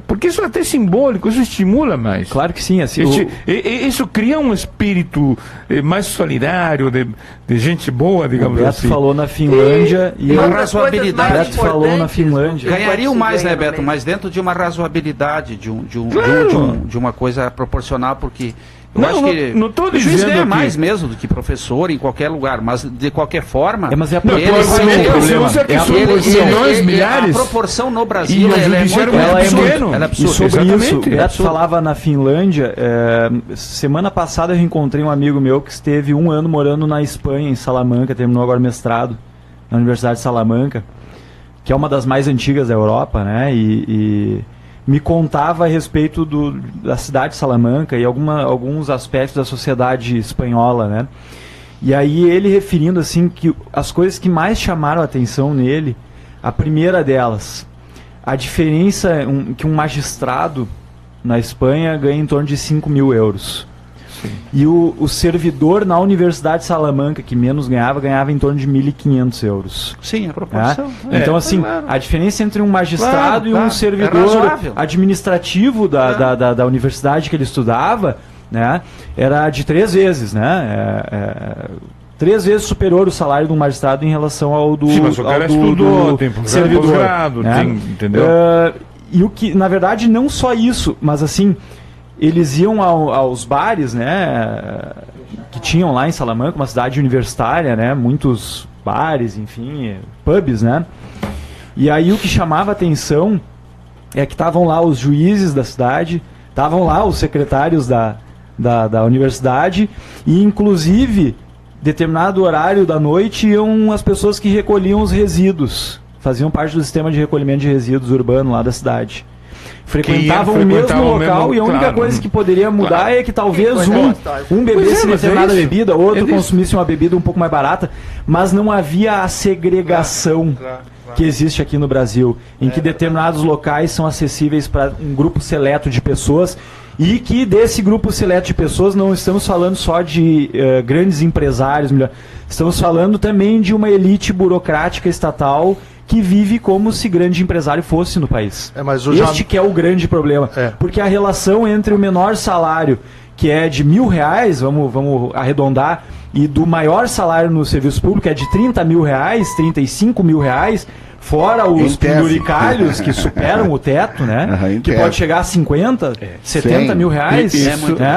Speaker 6: porque isso é até simbólico, isso estimula mais.
Speaker 1: Claro que sim. Assim,
Speaker 6: isso cria um espírito mais solidário, de gente boa, digamos assim.
Speaker 1: O Beto falou na Finlândia
Speaker 2: e uma razoabilidade.
Speaker 1: Beto falou na Finlândia.
Speaker 2: Ganhariam mais, né, Beto? Mas dentro de uma razoabilidade, de uma coisa proporcional, porque eu acho que o juiz ganha mais mesmo do que professor em qualquer lugar, mas de qualquer forma,
Speaker 1: mas a
Speaker 2: proporção no Brasil é
Speaker 1: absurda. E sobre isso, o Beto falava na Finlândia. Semana passada eu reencontrei um amigo meu que esteve 1 ano morando na Espanha, em Salamanca, terminou agora mestrado na Universidade de Salamanca, que é uma das mais antigas da Europa, né? E me contava a respeito da cidade de Salamanca e alguns aspectos da sociedade espanhola, né? E aí ele referindo assim que as coisas que mais chamaram a atenção nele, a primeira delas, a diferença que um magistrado na Espanha ganha em torno de 5 mil euros. Sim. E o servidor na Universidade de Salamanca, que menos ganhava em torno de 1.500 euros.
Speaker 2: Sim, a proporção.
Speaker 1: Então, assim, a diferença entre um magistrado e um servidor administrativo da universidade que ele estudava, né, era de 3 vezes, né? 3 vezes superior o salário de um magistrado em relação ao do
Speaker 6: Sim, mas o cara estudou, tem
Speaker 1: servidor,
Speaker 6: né? Entendeu?
Speaker 1: E o que, na verdade, não só isso, mas assim, eles iam aos bares, né, que tinham lá em Salamanca, uma cidade universitária, né, muitos bares, enfim, pubs, né, e aí o que chamava atenção é que estavam lá os juízes da cidade, estavam lá os secretários da universidade, e inclusive, determinado horário da noite, iam as pessoas que recolhiam os resíduos, faziam parte do sistema de recolhimento de resíduos urbano lá da cidade. Frequentavam o mesmo local, e a única coisa que poderia mudar é que talvez um bebesse determinada bebida, outro consumisse uma bebida um pouco mais barata, mas não havia a segregação que existe aqui no Brasil, em que determinados locais são acessíveis para um grupo seleto de pessoas, e que desse grupo seleto de pessoas não estamos falando só de grandes empresários, estamos falando também de uma elite burocrática estatal que vive como se grande empresário fosse no país. Este que é o grande problema. Porque a relação entre o menor salário, que é de R$1.000, vamos arredondar, e do maior salário no serviço público, que é de R$30.000, R$35.000, Fora os penduricalhos que superam o teto, né? Que pode chegar a 50, 70 mil reais.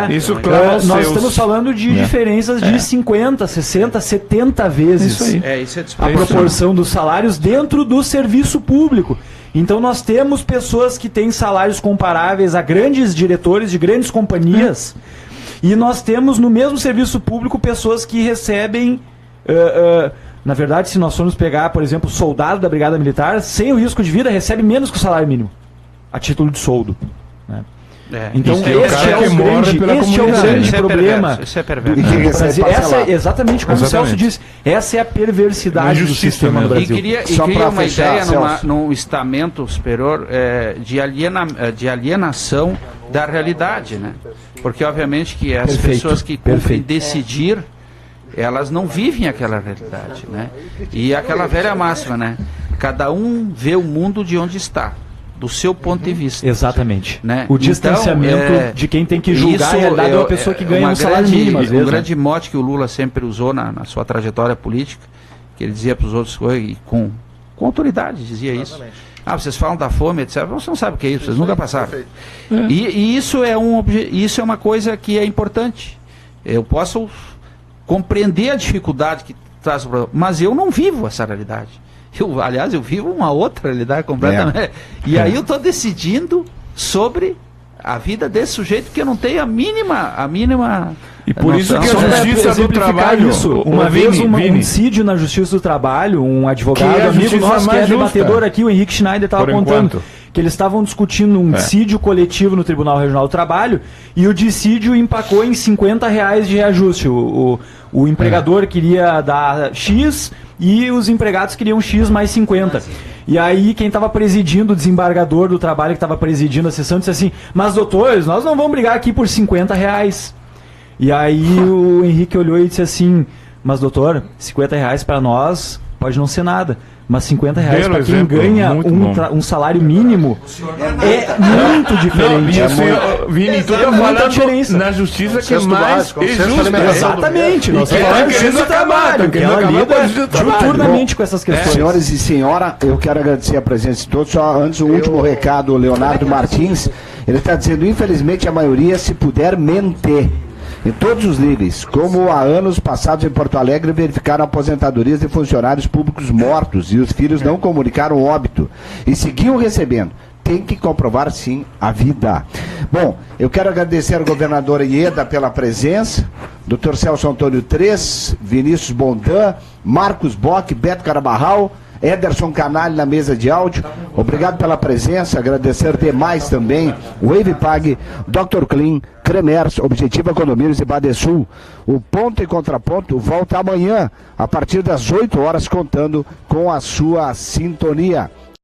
Speaker 6: Isso
Speaker 1: nós estamos falando de diferenças de 50, 60, 70 vezes a proporção dos salários dentro do serviço público. Então nós temos pessoas que têm salários comparáveis a grandes diretores de grandes companhias e nós temos no mesmo serviço público pessoas que recebem... na verdade, se nós formos pegar, por exemplo, soldado da Brigada Militar, sem o risco de vida, recebe menos que o salário mínimo, a título de soldo. Né? Então, este é o grande problema.
Speaker 2: Isso é perverso.
Speaker 1: Exatamente como o Celso disse, essa é a perversidade do sistema no Brasil.
Speaker 2: E queria uma ideia num estamento superior de alienação da realidade, né? Porque, obviamente, que as pessoas que cumprem decidir... elas não vivem aquela realidade, né? E aquela velha máxima, né? Cada um vê o mundo de onde está, do seu ponto de vista.
Speaker 1: Exatamente.
Speaker 2: Né?
Speaker 1: O distanciamento de quem tem que julgar a realidade é uma pessoa que ganha um salário mínimo, às vezes.
Speaker 2: Um grande mote que o Lula sempre usou na sua trajetória política, que ele dizia para os outros, e com autoridade dizia isso. Vocês falam da fome, etc. Você não sabe o que é isso, vocês nunca passaram. E isso é uma coisa que é importante. Eu posso... compreender a dificuldade que traz o problema, mas eu não vivo essa realidade. Aliás, eu vivo uma outra realidade completamente. E aí eu estou decidindo sobre a vida desse sujeito que eu não tenho a mínima
Speaker 6: e por isso que a Justiça do Trabalho...
Speaker 1: Uma vez um incídio na Justiça do Trabalho, um advogado amigo nosso, que é debatedor aqui, o Henrique Schneider, estava contando que eles estavam discutindo um dissídio coletivo no Tribunal Regional do Trabalho e o dissídio empacou em R$50 de reajuste. O empregador queria dar X e os empregados queriam X mais 50. E aí quem estava presidindo, o desembargador do trabalho que estava presidindo a sessão, disse assim, mas doutores, nós não vamos brigar aqui por R$50. E aí o Henrique olhou e disse assim, mas doutor, R$50 para nós pode não ser nada. Mas R$50 para quem ganha um salário mínimo é muito diferente.
Speaker 6: Vini, tu tá falando na justiça que é mais justa.
Speaker 1: Exatamente. Nós falamos da justiça do trabalho, que ela lida diuturnamente com essas questões.
Speaker 3: Senhoras e senhora, eu quero agradecer a presença de todos. Só antes, um último recado, o Leonardo Martins. Ele está dizendo, infelizmente, a maioria, se puder, mente. Em todos os níveis, como há anos passados em Porto Alegre verificaram aposentadorias de funcionários públicos mortos e os filhos não comunicaram óbito e seguiam recebendo. Tem que comprovar, sim, a vida. Bom, eu quero agradecer ao governador Ieda pela presença, Dr. Celso Antônio 3, Vinícius Bondan, Marcos Bock, Beto Carabarral, Ederson Canalha na mesa de áudio. Obrigado pela presença, agradecer demais também Wavepag, Dr. Clean, Cremers, Objetiva Condomínios e Badesul. O Ponto e Contraponto volta amanhã, a partir das 8 horas, contando com a sua sintonia.